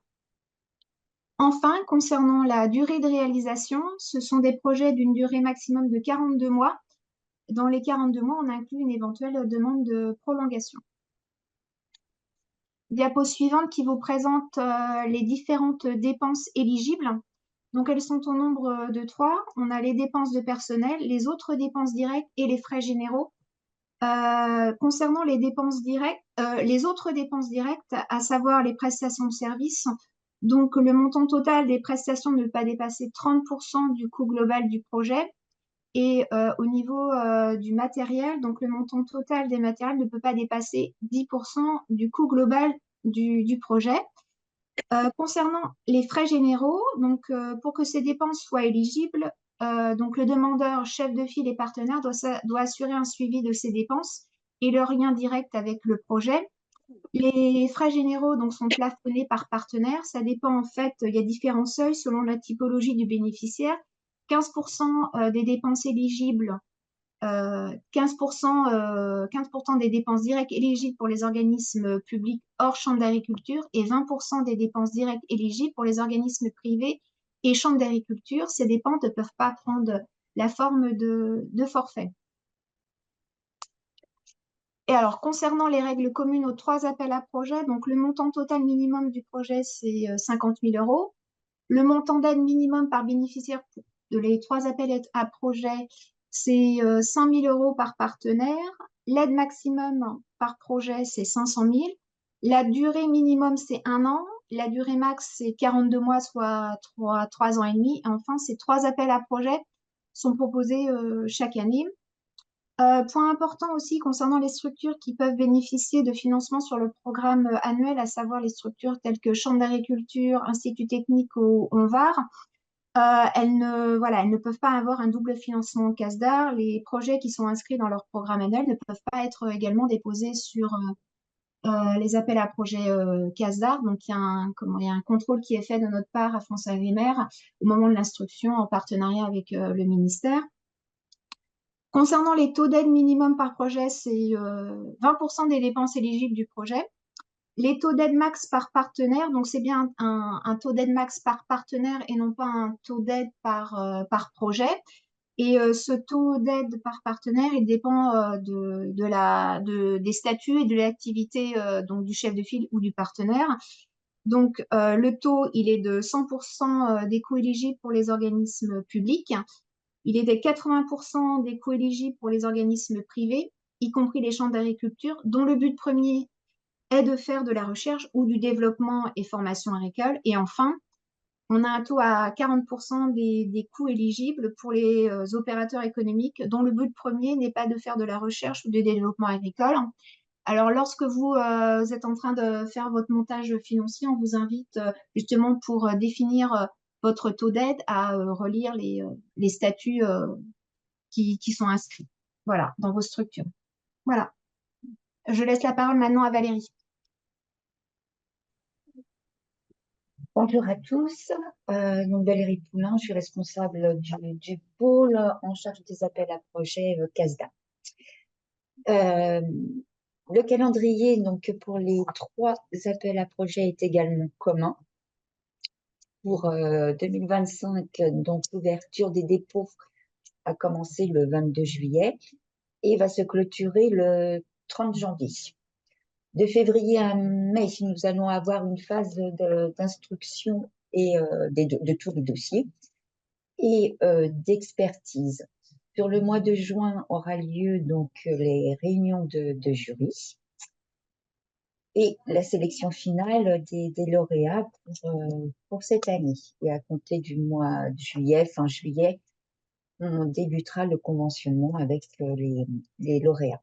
[SPEAKER 5] Enfin, concernant la durée de réalisation, ce sont des projets d'une durée maximum de 42 mois. Dans les 42 mois, on inclut une éventuelle demande de prolongation. Diapo suivante qui vous présente les différentes dépenses éligibles. Donc, elles sont au nombre de 3. On a les dépenses de personnel, les autres dépenses directes et les frais généraux. Concernant les dépenses directes, les autres dépenses directes, à savoir les prestations de services, donc le montant total des prestations ne peut pas dépasser 30% du coût global du projet. Et au niveau du matériel, donc le montant total des matériels ne peut pas dépasser 10% du coût global du projet. Concernant les frais généraux, donc pour que ces dépenses soient éligibles, donc le demandeur, chef de file et partenaire doit assurer un suivi de ces dépenses et leur lien direct avec le projet. Les frais généraux donc, sont plafonnés par partenaire. Ça dépend en fait, il y a différents seuils selon la typologie du bénéficiaire. 15% des dépenses éligibles, 15% des dépenses directes éligibles pour les organismes publics hors chambre d'agriculture et 20% des dépenses directes éligibles pour les organismes privés et chambres d'agriculture. Ces dépenses ne peuvent pas prendre la forme de forfait. Et alors, concernant les règles communes aux 3 appels à projets, donc le montant total minimum du projet, c'est 50 000 €. Le montant d'aide minimum par bénéficiaire de les 3 appels à projets, c'est 5 000 € par partenaire. L'aide maximum par projet, c'est 500 000. La durée minimum, c'est 1 an. La durée max, c'est 42 mois, soit 3 ans et demi. Et enfin, ces 3 appels à projets sont proposés chaque année. Point important aussi concernant les structures qui peuvent bénéficier de financement sur le programme annuel, à savoir les structures telles que Chambre d'agriculture, Institut technique ou ONVAR. Elles ne peuvent pas avoir un double financement CASDAR. Les projets qui sont inscrits dans leur programme annuel ne peuvent pas être également déposés sur les appels à projets CASDAR. Donc, il y a un contrôle qui est fait de notre part à France Agrimaire au moment de l'instruction en partenariat avec le ministère. Concernant les taux d'aide minimum par projet, c'est 20% des dépenses éligibles du projet. Les taux d'aide max par partenaire, donc c'est bien un taux d'aide max par partenaire et non pas un taux d'aide par projet. Et ce taux d'aide par partenaire, il dépend des statuts et de l'activité donc du chef de file ou du partenaire. Donc le taux, il est de 100% des coûts éligibles pour les organismes publics. Il est de 80% des coûts éligibles pour les organismes privés, y compris les chambres d'agriculture, dont le but premier est de faire de la recherche ou du développement et formation agricole. Et enfin, on a un taux à 40% des coûts éligibles pour les opérateurs économiques, dont le but premier n'est pas de faire de la recherche ou du développement agricole. Alors, lorsque vous êtes en train de faire votre montage financier, on vous invite justement pour définir votre taux d'aide à relire les statuts qui sont inscrits, voilà, dans vos structures. Voilà. Je laisse la parole maintenant à Valérie.
[SPEAKER 6] Bonjour à tous. Donc Valérie Poulain, je suis responsable du pôle en charge des appels à projets CASDA. Le calendrier donc pour les 3 appels à projets est également commun. Pour 2025, donc l'ouverture des dépôts a commencé le 22 juillet et va se clôturer le 30 janvier. De février à mai, nous allons avoir une phase d'instruction et de tous les dossiers et d'expertise. Sur le mois de juin aura lieu donc les réunions de jury et la sélection finale des lauréats pour cette année. Et à compter du mois de juillet, fin juillet, on débutera le conventionnement avec les lauréats.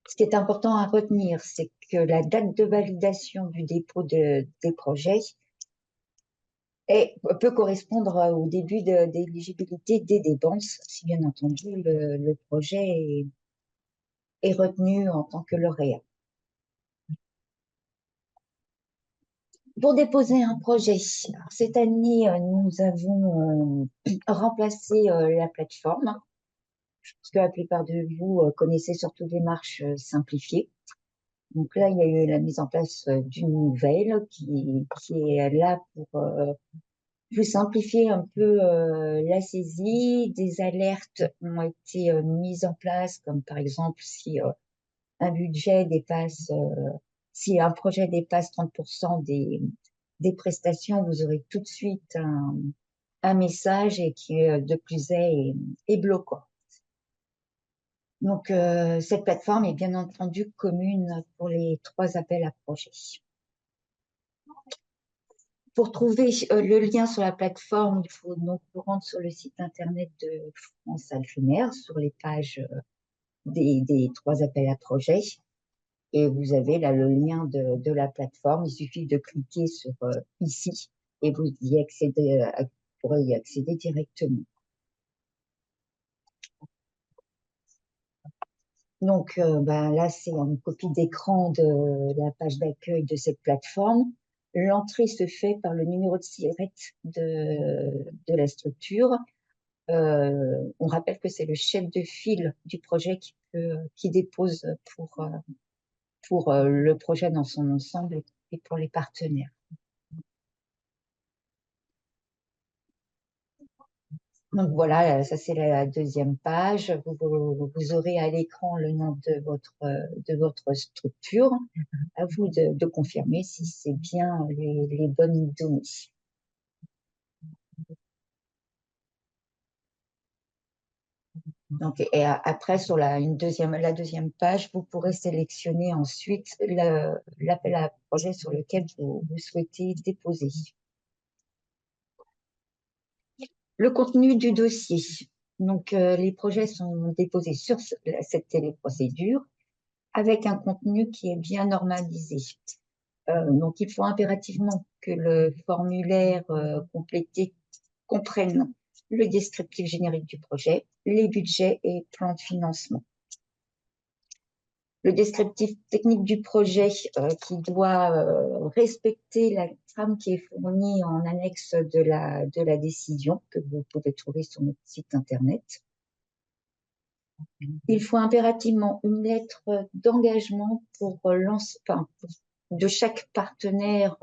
[SPEAKER 6] Ce qui est important à retenir, c'est que la date de validation du dépôt des projets peut correspondre au début d'éligibilité des dépenses, si bien entendu le projet est retenu en tant que lauréat. Pour déposer un projet, cette année, nous avons remplacé la plateforme. Je pense que la plupart de vous connaissez surtout des démarches simplifiées. Donc là, il y a eu la mise en place d'une nouvelle qui est là pour vous simplifier un peu la saisie. Des alertes ont été mises en place, comme par exemple si un budget dépasse, si un projet dépasse 30% des prestations, vous aurez tout de suite un message et qui de plus est bloquant. Donc, cette plateforme est bien entendu commune pour les 3 appels à projets. Pour trouver le lien sur la plateforme, il faut donc vous rendre sur le site internet de France Agrimaire, sur les pages des 3 appels à projets. Et vous avez là le lien de la plateforme. Il suffit de cliquer sur ici et vous pourrez y accéder directement. Donc là, c'est une copie d'écran de la page d'accueil de cette plateforme. L'entrée se fait par le numéro de SIRET de la structure. On rappelle que c'est le chef de file du projet qui dépose pour le projet dans son ensemble et pour les partenaires. Donc voilà, ça c'est la deuxième page. Vous aurez à l'écran le nom de votre structure. À vous de confirmer si c'est bien les bonnes données. Donc, et après, sur la deuxième page, vous pourrez sélectionner ensuite l'appel à projet sur lequel vous souhaitez déposer. Le contenu du dossier. Donc, les projets sont déposés sur cette téléprocédure avec un contenu qui est bien normalisé. Donc, il faut impérativement que le formulaire complété comprenne le descriptif générique du projet, les budgets et plans de financement. Le descriptif technique du projet qui doit respecter la trame qui est fournie en annexe de la décision que vous pouvez trouver sur notre site internet. Il faut impérativement une lettre d'engagement de chaque partenaire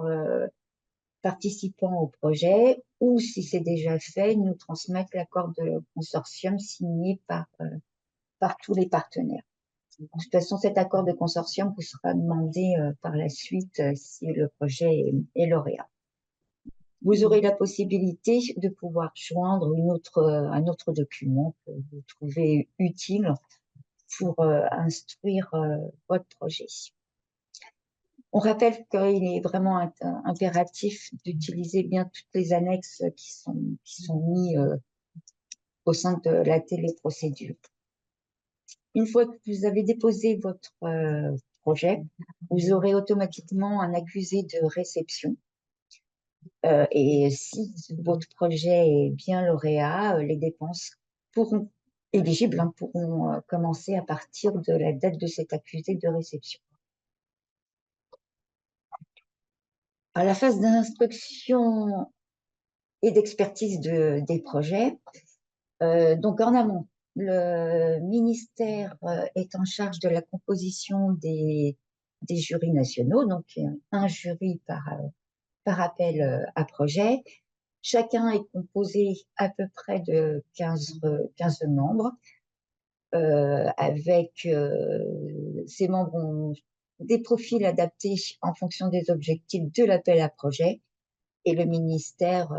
[SPEAKER 6] participant au projet, ou si c'est déjà fait, nous transmettre l'accord de consortium signé par tous les partenaires. De toute façon, cet accord de consortium vous sera demandé par la suite si le projet est lauréat. Vous aurez la possibilité de pouvoir joindre un autre document que vous trouvez utile pour instruire votre projet. On rappelle qu'il est vraiment impératif d'utiliser bien toutes les annexes qui sont mises au sein de la téléprocédure. Une fois que vous avez déposé votre projet, vous aurez automatiquement un accusé de réception. Et si votre projet est bien lauréat, les dépenses éligibles pourront commencer à partir de la date de cet accusé de réception. À la phase d'instruction et d'expertise des projets, donc en amont, le ministère est en charge de la composition des jurys nationaux, donc un jury par appel à projet. Chacun est composé à peu près de 15 membres, avec ces membres ont des profils adaptés en fonction des objectifs de l'appel à projet, et le ministère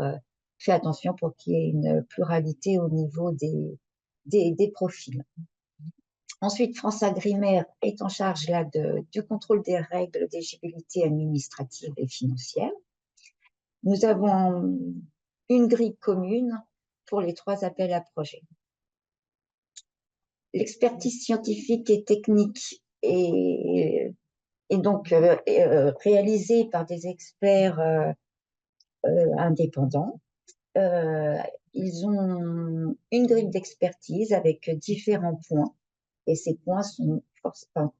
[SPEAKER 6] fait attention pour qu'il y ait une pluralité au niveau des profils. Ensuite, France Agrimaire est en charge là du contrôle des règles d'éligibilité administrative et financière. Nous avons une grille commune pour les 3 appels à projets. L'expertise scientifique et technique est donc réalisée par des experts indépendants. Ils ont une grille d'expertise avec différents points, et ces points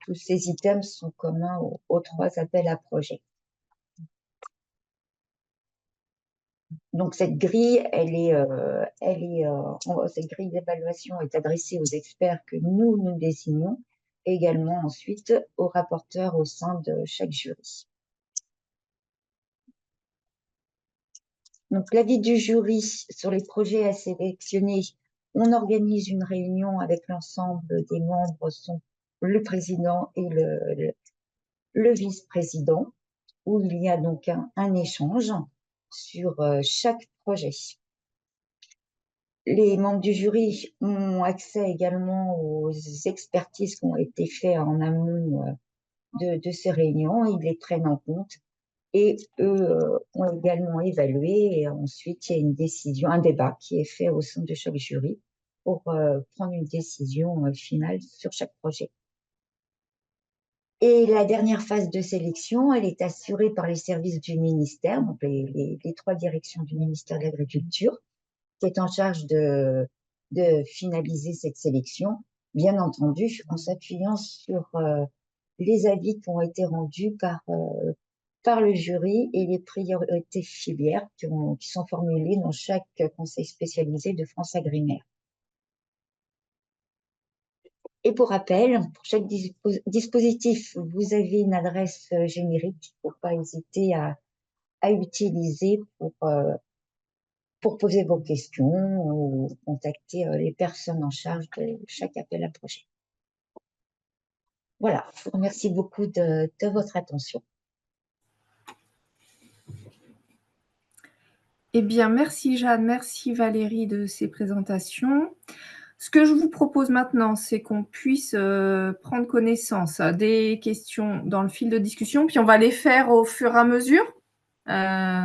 [SPEAKER 6] tous ces items sont communs aux 3 appels à projets. Donc cette grille, cette grille d'évaluation est adressée aux experts que nous désignons, et également ensuite aux rapporteurs au sein de chaque jury. Donc l'avis du jury sur les projets à sélectionner, on organise une réunion avec l'ensemble des membres, le président et le vice-président, où il y a donc un échange sur chaque projet. Les membres du jury ont accès également aux expertises qui ont été faites en amont de ces réunions. Ils les prennent en compte, et eux ont également évalué, et ensuite il y a une décision, un débat qui est fait au sein de chaque jury pour prendre une décision finale sur chaque projet. Et la dernière phase de sélection, elle est assurée par les services du ministère, donc les 3 directions du ministère de l'Agriculture, qui est en charge de finaliser cette sélection, bien entendu en s'appuyant sur les avis qui ont été rendus par le jury et les priorités filières qui sont formulées dans chaque conseil spécialisé de France Agrimaire. Et pour rappel, pour chaque dispositif, vous avez une adresse générique. Il ne faut pas hésiter à utiliser pour poser vos questions ou contacter les personnes en charge de chaque appel à projet. Voilà, je vous remercie beaucoup de votre attention.
[SPEAKER 2] Eh bien, merci Jeanne, merci Valérie de ces présentations. Ce que je vous propose maintenant, c'est qu'on puisse prendre connaissance des questions dans le fil de discussion, puis on va les faire au fur et à mesure.
[SPEAKER 5] Alors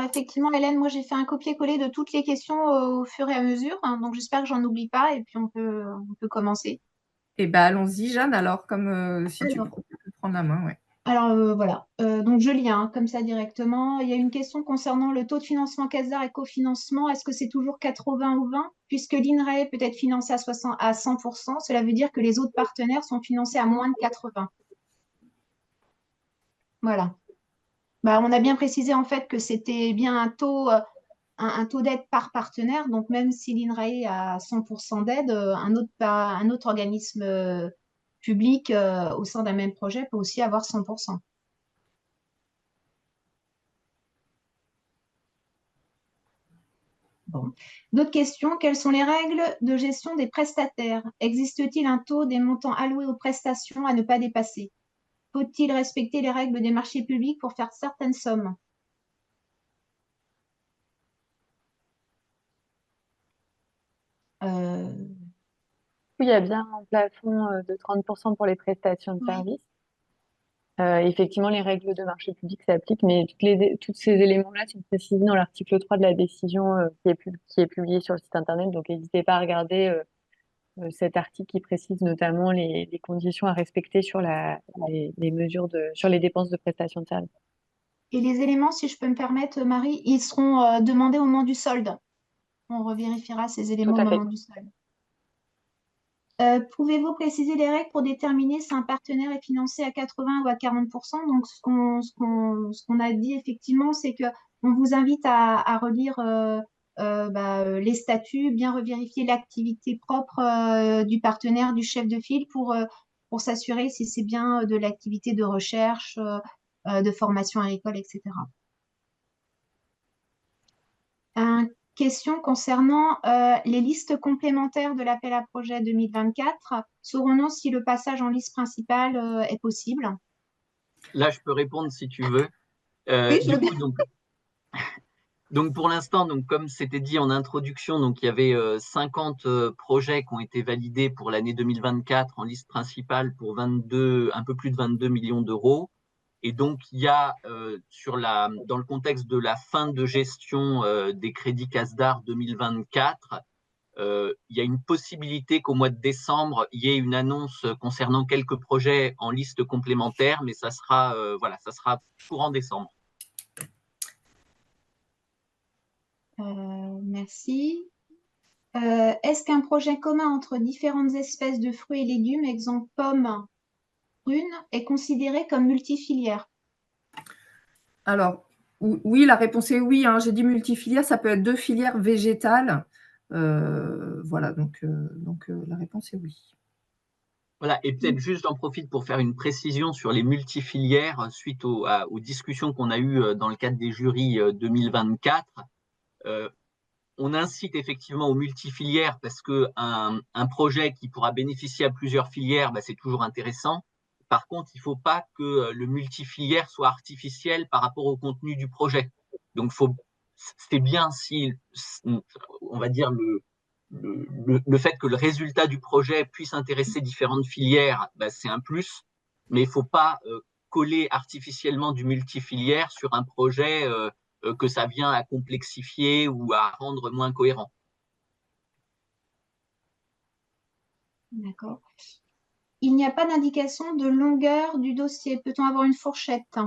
[SPEAKER 5] effectivement, Hélène, moi j'ai fait un copier-coller de toutes les questions au fur et à mesure, hein, donc j'espère que j'en oublie pas et puis on peut commencer.
[SPEAKER 2] Eh bien, allons-y, Jeanne, alors, comme si tu
[SPEAKER 5] Alors.
[SPEAKER 2] peux prendre la main, ouais.
[SPEAKER 5] Alors voilà, donc je lis comme ça directement. Il y a une question concernant le taux de financement CASDAR et cofinancement. Est-ce que c'est toujours 80 ou 20? Puisque l'INRAE peut être financé à 100%, cela veut dire que les autres partenaires sont financés à moins de 80. Voilà. Bah, on a bien précisé en fait que c'était bien un taux d'aide par partenaire. Donc même si l'INRAE a 100% d'aide, un autre organisme public au sein d'un même projet peut aussi avoir 100%. Bon. D'autres questions. Quelles sont les règles de gestion des prestataires? Existe-t-il un taux des montants alloués aux prestations à ne pas dépasser? Faut-il respecter les règles des marchés publics pour faire certaines sommes?
[SPEAKER 7] Oui, il y a bien un plafond de 30% pour les prestations de
[SPEAKER 5] Oui.
[SPEAKER 7] services. Effectivement, les règles de marché public s'appliquent, mais tous ces éléments-là sont précisés dans l'article 3 de la décision qui est publié sur le site internet. Donc, n'hésitez pas à regarder cet article qui précise notamment les conditions à respecter sur les mesures sur les dépenses de prestations de services.
[SPEAKER 5] Et les éléments, si je peux me permettre, Marie, ils seront demandés au moment du solde. On revérifiera ces éléments au moment du solde. Pouvez-vous préciser les règles pour déterminer si un partenaire est financé à 80 ou à 40%? Donc, ce qu'on a dit effectivement, c'est qu'on vous invite à relire les statuts, bien revérifier l'activité propre du partenaire, du chef de file pour s'assurer si c'est bien de l'activité de recherche, de formation agricole, etc. Question concernant les listes complémentaires de l'appel à projet 2024. Saurons-nous si le passage en liste principale est possible?
[SPEAKER 1] Là, je peux répondre si tu veux.
[SPEAKER 5] Oui, je veux bien.
[SPEAKER 1] Donc pour l'instant, comme c'était dit en introduction, donc il y avait 50 projets qui ont été validés pour l'année 2024 en liste principale pour un peu plus de 22 millions d'euros. Et donc, il y a, dans le contexte de la fin de gestion des crédits CASDAR 2024, il y a une possibilité qu'au mois de décembre, il y ait une annonce concernant quelques projets en liste complémentaire, mais ça sera courant décembre.
[SPEAKER 5] Merci. Est-ce qu'un projet commun entre différentes espèces de fruits et légumes, exemple pommes, prunes, est considéré comme multifilière?
[SPEAKER 2] Alors, oui, la réponse est oui. J'ai dit multifilière, ça peut être 2 filières végétales. Voilà, donc la réponse est oui.
[SPEAKER 1] Voilà, et peut-être juste j'en profite pour faire une précision sur les multifilières suite aux discussions qu'on a eues dans le cadre des jurys 2024. On incite effectivement aux multifilières parce qu'un projet qui pourra bénéficier à plusieurs filières, c'est toujours intéressant. Par contre, il ne faut pas que le multifilière soit artificiel par rapport au contenu du projet. Donc, c'est bien si, on va dire, le fait que le résultat du projet puisse intéresser différentes filières, c'est un plus, mais il ne faut pas coller artificiellement du multifilière sur un projet que ça vient à complexifier ou à rendre moins cohérent.
[SPEAKER 5] D'accord. Il n'y a pas d'indication de longueur du dossier. Peut-on avoir une fourchette?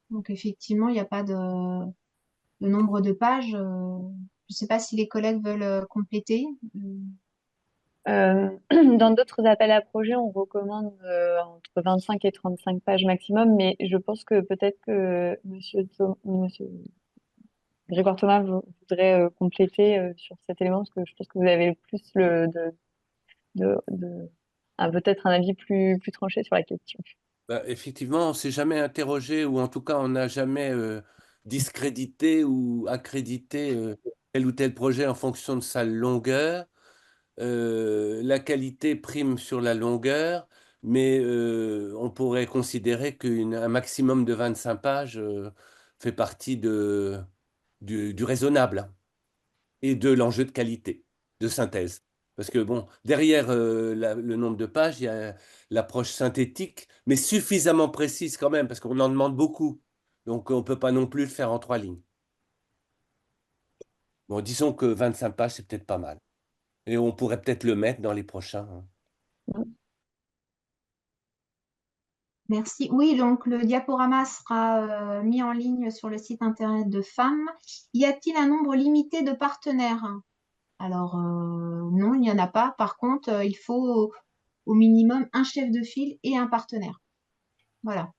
[SPEAKER 5] Donc, effectivement, il n'y a pas de nombre de pages. Je ne sais pas si les collègues veulent compléter.
[SPEAKER 7] Dans d'autres appels à projets, on recommande entre 25 et 35 pages maximum, mais je pense que peut-être que Monsieur Grégoire Thomas voudrait compléter sur cet élément, parce que je pense que vous avez plus peut-être un avis plus tranché sur la question.
[SPEAKER 3] Bah, effectivement, on ne s'est jamais interrogé, ou en tout cas, on n'a jamais discrédité ou accrédité tel ou tel projet en fonction de sa longueur. La qualité prime sur la longueur, mais on pourrait considérer qu'un maximum de 25 pages fait partie du raisonnable et de l'enjeu de qualité, de synthèse. Parce que bon, derrière le nombre de pages, il y a l'approche synthétique, mais suffisamment précise quand même, parce qu'on en demande beaucoup. Donc on ne peut pas non plus le faire en 3 lignes. Bon, disons que 25 pages, c'est peut-être pas mal. Et on pourrait peut-être le mettre dans les prochains, hein.
[SPEAKER 5] Merci. Oui, donc le diaporama sera mis en ligne sur le site internet de FAM. Y a-t-il un nombre limité de partenaires? Alors, non, il n'y en a pas. Par contre, il faut au minimum un chef de file et un partenaire. Voilà.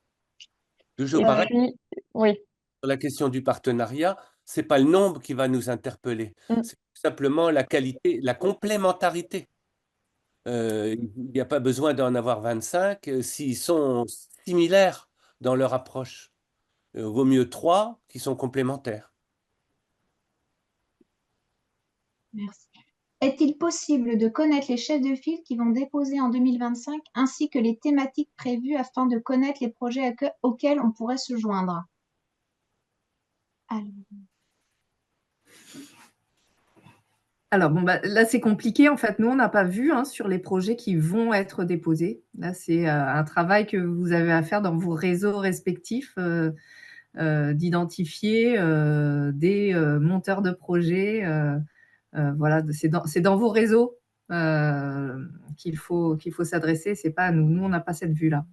[SPEAKER 3] Toujours
[SPEAKER 7] Et
[SPEAKER 3] pareil,
[SPEAKER 7] puis, oui.
[SPEAKER 3] sur la question du partenariat, c'est pas le nombre qui va nous interpeller, c'est tout simplement la qualité, la complémentarité. Il n'y a pas besoin d'en avoir 25 s'ils sont similaires dans leur approche. Vaut mieux 3 qui sont complémentaires.
[SPEAKER 5] Merci. Est-il possible de connaître les chefs de file qui vont déposer en 2025 ainsi que les thématiques prévues afin de connaître les projets auxquels on pourrait se joindre?
[SPEAKER 2] Alors, bon, bah, là, c'est compliqué. En fait, nous, on n'a pas vu sur les projets qui vont être déposés. Là, c'est un travail que vous avez à faire dans vos réseaux respectifs, d'identifier des monteurs de projets. Voilà, c'est dans vos réseaux qu'il faut s'adresser. C'est pas à nous. Nous, on n'a pas cette vue-là.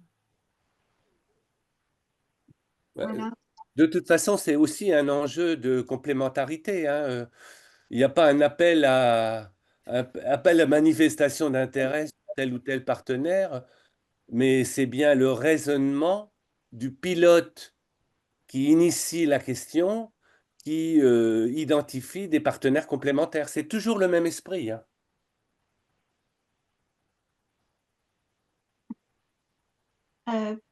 [SPEAKER 5] Voilà.
[SPEAKER 3] De toute façon, c'est aussi un enjeu de complémentarité, hein. Il n'y a pas un appel à manifestation d'intérêt sur tel ou tel partenaire, mais c'est bien le raisonnement du pilote qui initie la question, qui identifie des partenaires complémentaires. C'est toujours le même esprit, hein.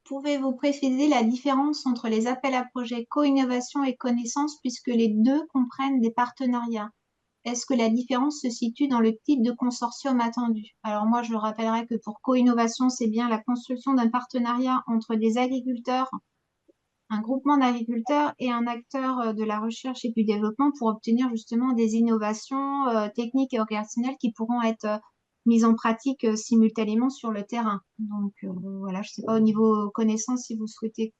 [SPEAKER 5] Pouvez-vous préciser la différence entre les appels à projets co-innovation et connaissance puisque les deux comprennent des partenariats? Est-ce que la différence se situe dans le type de consortium attendu? Alors moi, je rappellerai que pour co-innovation, c'est bien la construction d'un partenariat entre des agriculteurs, un groupement d'agriculteurs et un acteur de la recherche et du développement pour obtenir justement des innovations techniques et opérationnelles qui pourront être mises en pratique simultanément sur le terrain. Donc voilà, je ne sais pas au niveau connaissance si vous souhaitez.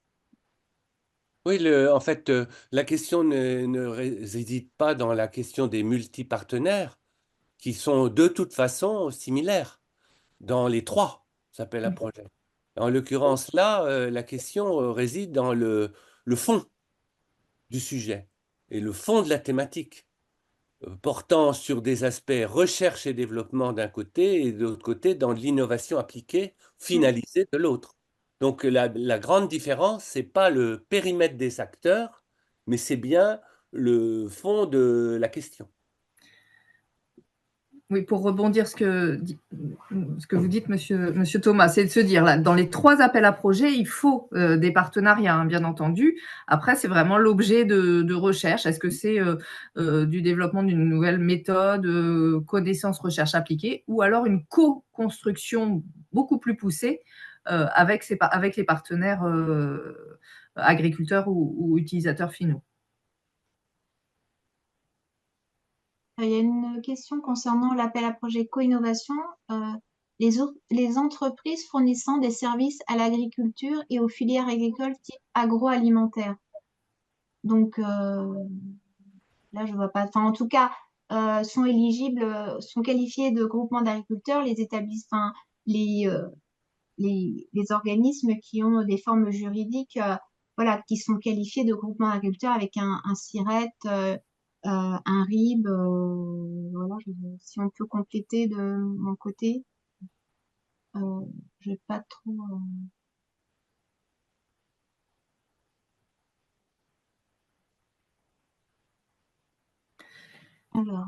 [SPEAKER 3] Oui, en fait, la question ne réside pas dans la question des multipartenaires, qui sont de toute façon similaires dans les 3 appels à projets. En l'occurrence, là, la question réside dans le fond du sujet et le fond de la thématique, portant sur des aspects recherche et développement d'un côté et de l'autre côté dans l'innovation appliquée, finalisée de l'autre. Donc la grande différence, c'est pas le périmètre des acteurs, mais c'est bien le fond de la question.
[SPEAKER 2] Oui, pour rebondir ce que vous dites, monsieur Thomas, c'est de se dire, là, dans les 3 appels à projets, il faut des partenariats, hein, bien entendu. Après, c'est vraiment l'objet de recherche. Est-ce que c'est du développement d'une nouvelle méthode, connaissance, recherche appliquée, ou alors une co-construction beaucoup plus poussée avec les partenaires agriculteurs ou utilisateurs finaux?
[SPEAKER 5] Il y a une question concernant l'appel à projet co-innovation. Les entreprises fournissant des services à l'agriculture et aux filières agricoles type agroalimentaire. Donc là, je vois pas. Enfin, en tout cas, sont éligibles, sont qualifiés de groupements d'agriculteurs les établissements, les organismes qui ont des formes juridiques, voilà, qui sont qualifiés de groupements d'agriculteurs avec un SIRET un RIB, voilà, si on peut compléter de mon côté, je n'ai pas trop. Alors.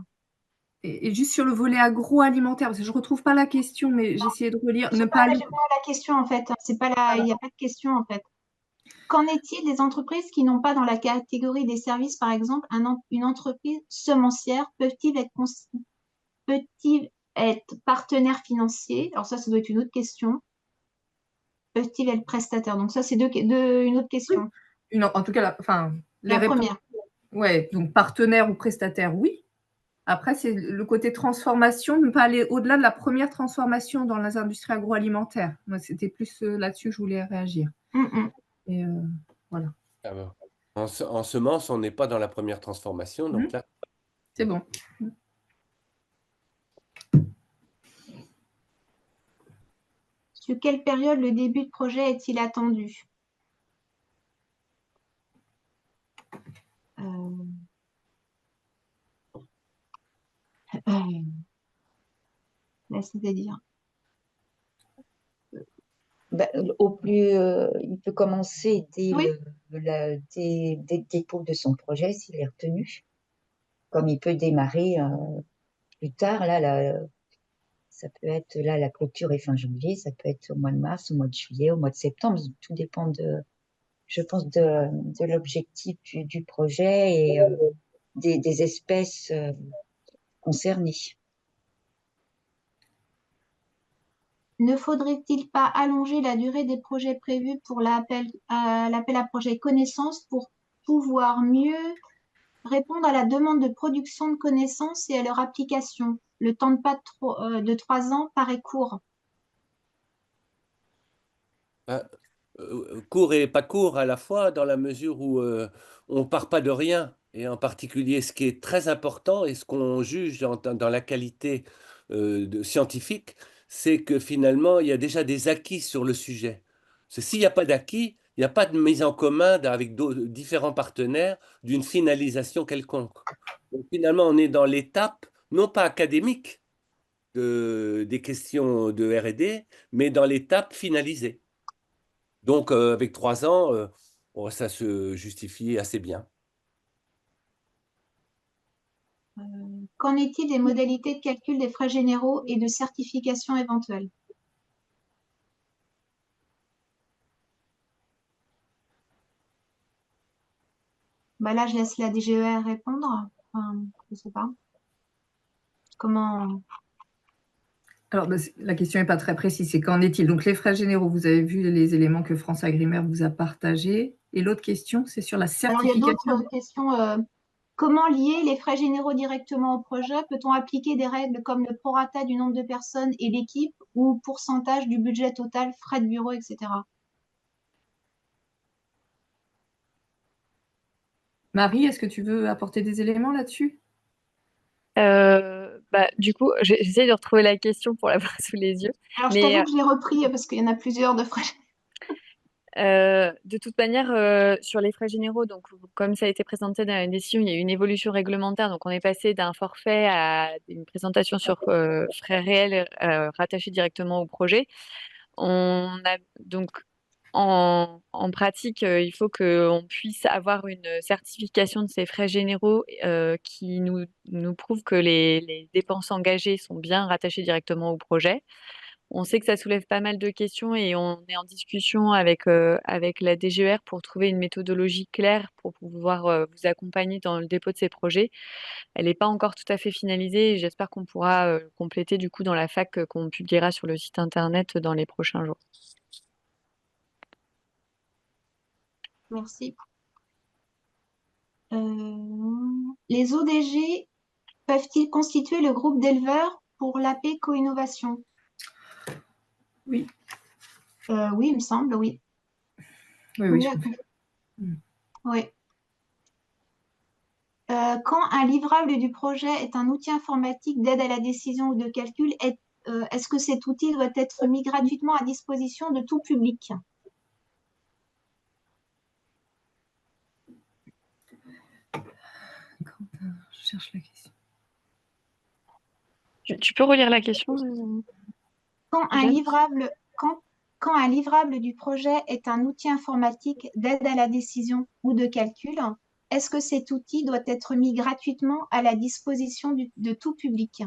[SPEAKER 2] Et juste sur le volet agroalimentaire, parce que je ne retrouve pas la question, mais j'ai essayé de relire.
[SPEAKER 5] J'ai pas la question en fait. C'est pas la, il n'y a pas de question en fait. Qu'en est-il des entreprises qui n'ont pas dans la catégorie des services, par exemple, une entreprise semencière, peuvent-ils être partenaires financiers? Alors ça doit être une autre question. Peuvent-ils être prestataires? Donc ça, c'est une autre question.
[SPEAKER 2] En tout cas,
[SPEAKER 5] la première.
[SPEAKER 2] Ouais, donc partenaire ou prestataire, oui. Après, c'est le côté transformation, ne pas aller au-delà de la première transformation dans les industries agroalimentaires. Moi, c'était plus là-dessus que je voulais réagir. Et voilà.
[SPEAKER 3] Ah ben, en semence, on n'est pas dans la première transformation, donc là.
[SPEAKER 2] C'est bon.
[SPEAKER 5] Sur quelle période le début de projet est-il attendu? Là, c'est-à-dire
[SPEAKER 6] au plus, il peut commencer dès le dépôt de son projet s'il est retenu, comme il peut démarrer plus tard. Là, ça peut être là, la clôture est fin janvier, ça peut être au mois de mars, au mois de juillet, au mois de septembre. Tout dépend je pense, de l'objectif du projet et des espèces concernées.
[SPEAKER 5] Ne faudrait-il pas allonger la durée des projets prévus pour l'appel à projet connaissances pour pouvoir mieux répondre à la demande de production de connaissances et à leur application? Le temps de 3 ans paraît court.
[SPEAKER 3] Court et pas court à la fois, dans la mesure où on ne part pas de rien. Et en particulier, ce qui est très important et ce qu'on juge dans la qualité scientifique, c'est que finalement, il y a déjà des acquis sur le sujet. Parce que s'il n'y a pas d'acquis, il n'y a pas de mise en commun avec différents partenaires d'une finalisation quelconque. Donc finalement, on est dans l'étape, non pas académique des questions de R&D, mais dans l'étape finalisée. Donc, avec 3 ans, ça se justifie assez bien.
[SPEAKER 5] Qu'en est-il des modalités de calcul des frais généraux et de certification éventuelle? Là, je laisse la DGER répondre. Enfin, je ne sais pas. Comment...
[SPEAKER 2] Alors, la question n'est pas très précise. C'est qu'en est-il? Donc, les frais généraux, vous avez vu les éléments que France Agrimaire vous a partagés. Et l'autre question, c'est sur la certification.
[SPEAKER 5] Alors, il y a d'autres questions. Comment lier les frais généraux directement au projet? Peut-on appliquer des règles comme le prorata du nombre de personnes et l'équipe ou pourcentage du budget total, frais de bureau, etc.?
[SPEAKER 2] Marie, est-ce que tu veux apporter des éléments là-dessus?
[SPEAKER 7] Du coup, j'essaie de retrouver la question pour l'avoir sous les yeux.
[SPEAKER 5] Alors, je t'avoue que je l'ai repris parce qu'il y en a plusieurs de frais.
[SPEAKER 7] De toute manière, sur les frais généraux, donc comme ça a été présenté dans la décision, il y a eu une évolution réglementaire. Donc, on est passé d'un forfait à une présentation sur frais réels rattachés directement au projet. On a donc en pratique, il faut qu'on puisse avoir une certification de ces frais généraux qui nous prouve que les dépenses engagées sont bien rattachées directement au projet. On sait que ça soulève pas mal de questions et on est en discussion avec la DGER pour trouver une méthodologie claire pour pouvoir vous accompagner dans le dépôt de ces projets. Elle n'est pas encore tout à fait finalisée et j'espère qu'on pourra compléter du coup dans la FAQ qu'on publiera sur le site internet dans les prochains jours.
[SPEAKER 5] Merci. Les ODG peuvent-ils constituer le groupe d'éleveurs pour l'AP Co-Innovation?
[SPEAKER 2] Oui.
[SPEAKER 5] Oui, il me semble, oui.
[SPEAKER 2] Oui.
[SPEAKER 5] Oui. Quand un livrable du projet est un outil informatique d'aide à la décision ou de calcul, est-ce que cet outil doit être mis gratuitement à disposition de tout public?
[SPEAKER 2] cherche la question.
[SPEAKER 7] Tu peux relire la question?
[SPEAKER 5] Quand un livrable, quand un livrable du projet est un outil informatique d'aide à la décision ou de calcul, est-ce que cet outil doit être mis gratuitement à la disposition de tout public?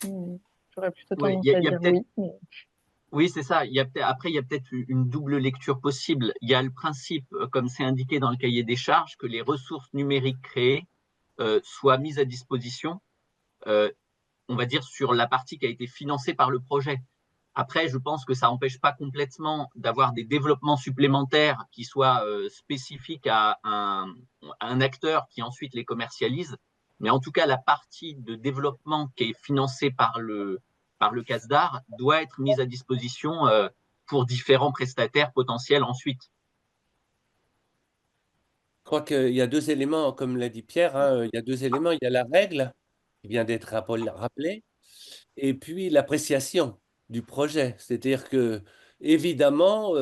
[SPEAKER 7] J'aurais plutôt
[SPEAKER 1] Oui,
[SPEAKER 7] tendance
[SPEAKER 1] il y a,
[SPEAKER 7] à
[SPEAKER 1] il y a
[SPEAKER 7] dire
[SPEAKER 1] peut-être
[SPEAKER 7] oui.
[SPEAKER 1] Oui, c'est ça. Après, il y a peut-être une double lecture possible. Il y a le principe, comme c'est indiqué dans le cahier des charges, que les ressources numériques créées soient mises à disposition, euh, on va dire, sur la partie qui a été financée par le projet. Après, je pense que ça n'empêche pas complètement d'avoir des développements supplémentaires qui soient spécifiques à un acteur qui ensuite les commercialise. Mais en tout cas, la partie de développement qui est financée par le CASDAR doit être mise à disposition pour différents prestataires potentiels ensuite.
[SPEAKER 3] Je crois qu'il y a deux éléments, comme l'a dit Pierre, hein, il y a deux éléments. Il y a la règle qui vient d'être rappelée, et puis l'appréciation du projet. C'est-à-dire que, évidemment,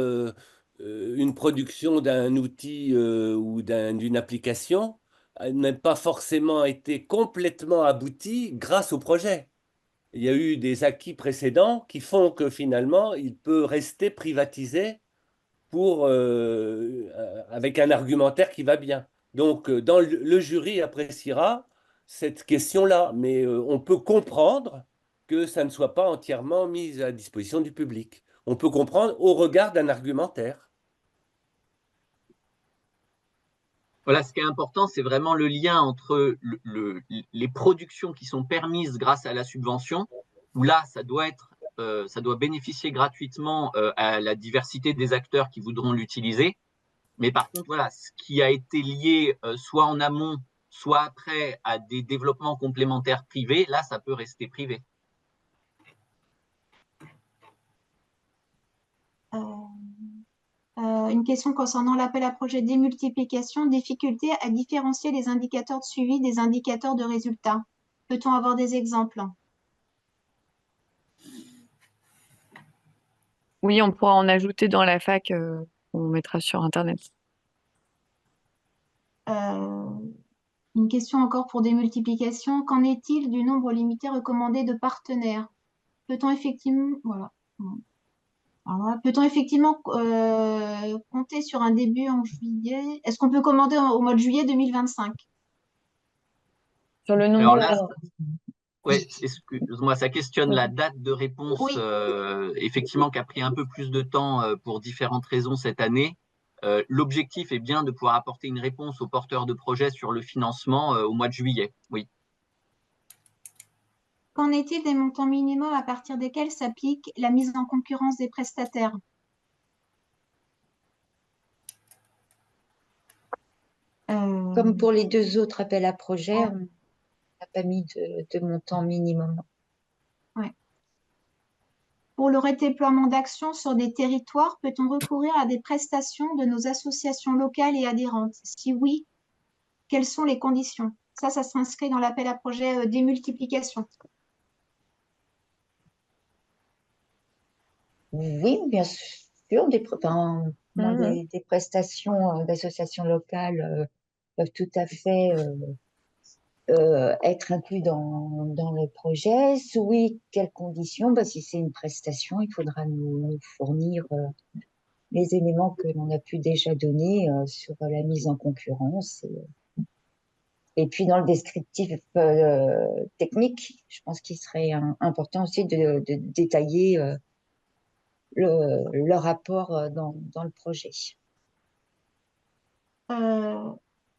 [SPEAKER 3] une production d'un outil ou d'une application n'a pas forcément été complètement aboutie grâce au projet. Il y a eu des acquis précédents qui font que finalement, il peut rester privatisé avec un argumentaire qui va bien. Donc, le jury appréciera cette question-là, mais on peut comprendre que ça ne soit pas entièrement mis à disposition du public. On peut comprendre au regard d'un argumentaire.
[SPEAKER 1] Voilà, ce qui est important, c'est vraiment le lien entre les productions qui sont permises grâce à la subvention, où là, ça doit bénéficier gratuitement à la diversité des acteurs qui voudront l'utiliser. Mais par contre, voilà, ce qui a été lié soit en amont, soit après à des développements complémentaires privés, là, ça peut rester privé.
[SPEAKER 5] Une question concernant l'appel à projet démultiplication, difficulté à différencier les indicateurs de suivi des indicateurs de résultats. Peut-on avoir des exemples?
[SPEAKER 7] Oui, on pourra en ajouter dans la fac, on mettra sur Internet.
[SPEAKER 5] Une question encore pour démultiplication. Qu'en est-il du nombre limité recommandé de partenaires? Peut-on effectivement, voilà. Peut-on effectivement compter sur un début en juillet? Est-ce qu'on peut commander au mois de juillet 2025?
[SPEAKER 7] Sur le nombre.
[SPEAKER 1] Alors là, ouais, excuse-moi, ça questionne la date de réponse,
[SPEAKER 5] Oui.
[SPEAKER 1] effectivement, qui a pris un peu plus de temps pour différentes raisons cette année. L'objectif est bien de pouvoir apporter une réponse aux porteurs de projets sur le financement au mois de juillet. Oui.
[SPEAKER 5] Qu'en est-il des montants minimums à partir desquels s'applique la mise en concurrence des prestataires?
[SPEAKER 6] Comme pour les deux autres appels à projets, on n'a pas mis de montant minimum.
[SPEAKER 5] Ouais. Pour le redéploiement d'actions sur des territoires, peut-on recourir à des prestations de nos associations locales et adhérentes? Si oui, quelles sont les conditions? Ça s'inscrit dans l'appel à projet démultiplication.
[SPEAKER 6] Oui, bien sûr, des prestations d'associations locales peuvent tout à fait être inclus dans le projet. Oui, quelles conditions? Si c'est une prestation, il faudra nous fournir les éléments que l'on a pu déjà donner sur la mise en concurrence. Et puis dans le descriptif technique, je pense qu'il serait important aussi de détailler leur rapport dans le projet.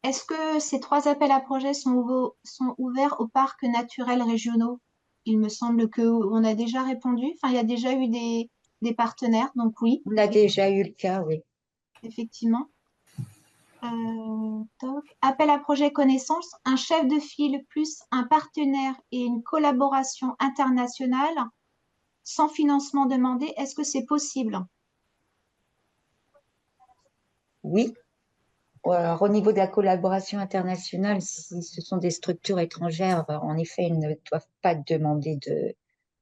[SPEAKER 5] Est-ce que ces 3 appels à projets sont ouverts aux parcs naturels régionaux? Il me semble qu'on a déjà répondu. Enfin, il y a déjà eu des partenaires, donc oui.
[SPEAKER 6] On a déjà eu le cas, oui.
[SPEAKER 5] Effectivement. Appel à projet connaissance, un chef de file plus un partenaire et une collaboration internationale sans financement demandé, est-ce que c'est possible?
[SPEAKER 6] Oui. Alors, au niveau de la collaboration internationale, si ce sont des structures étrangères, en effet, ils ne doivent pas demander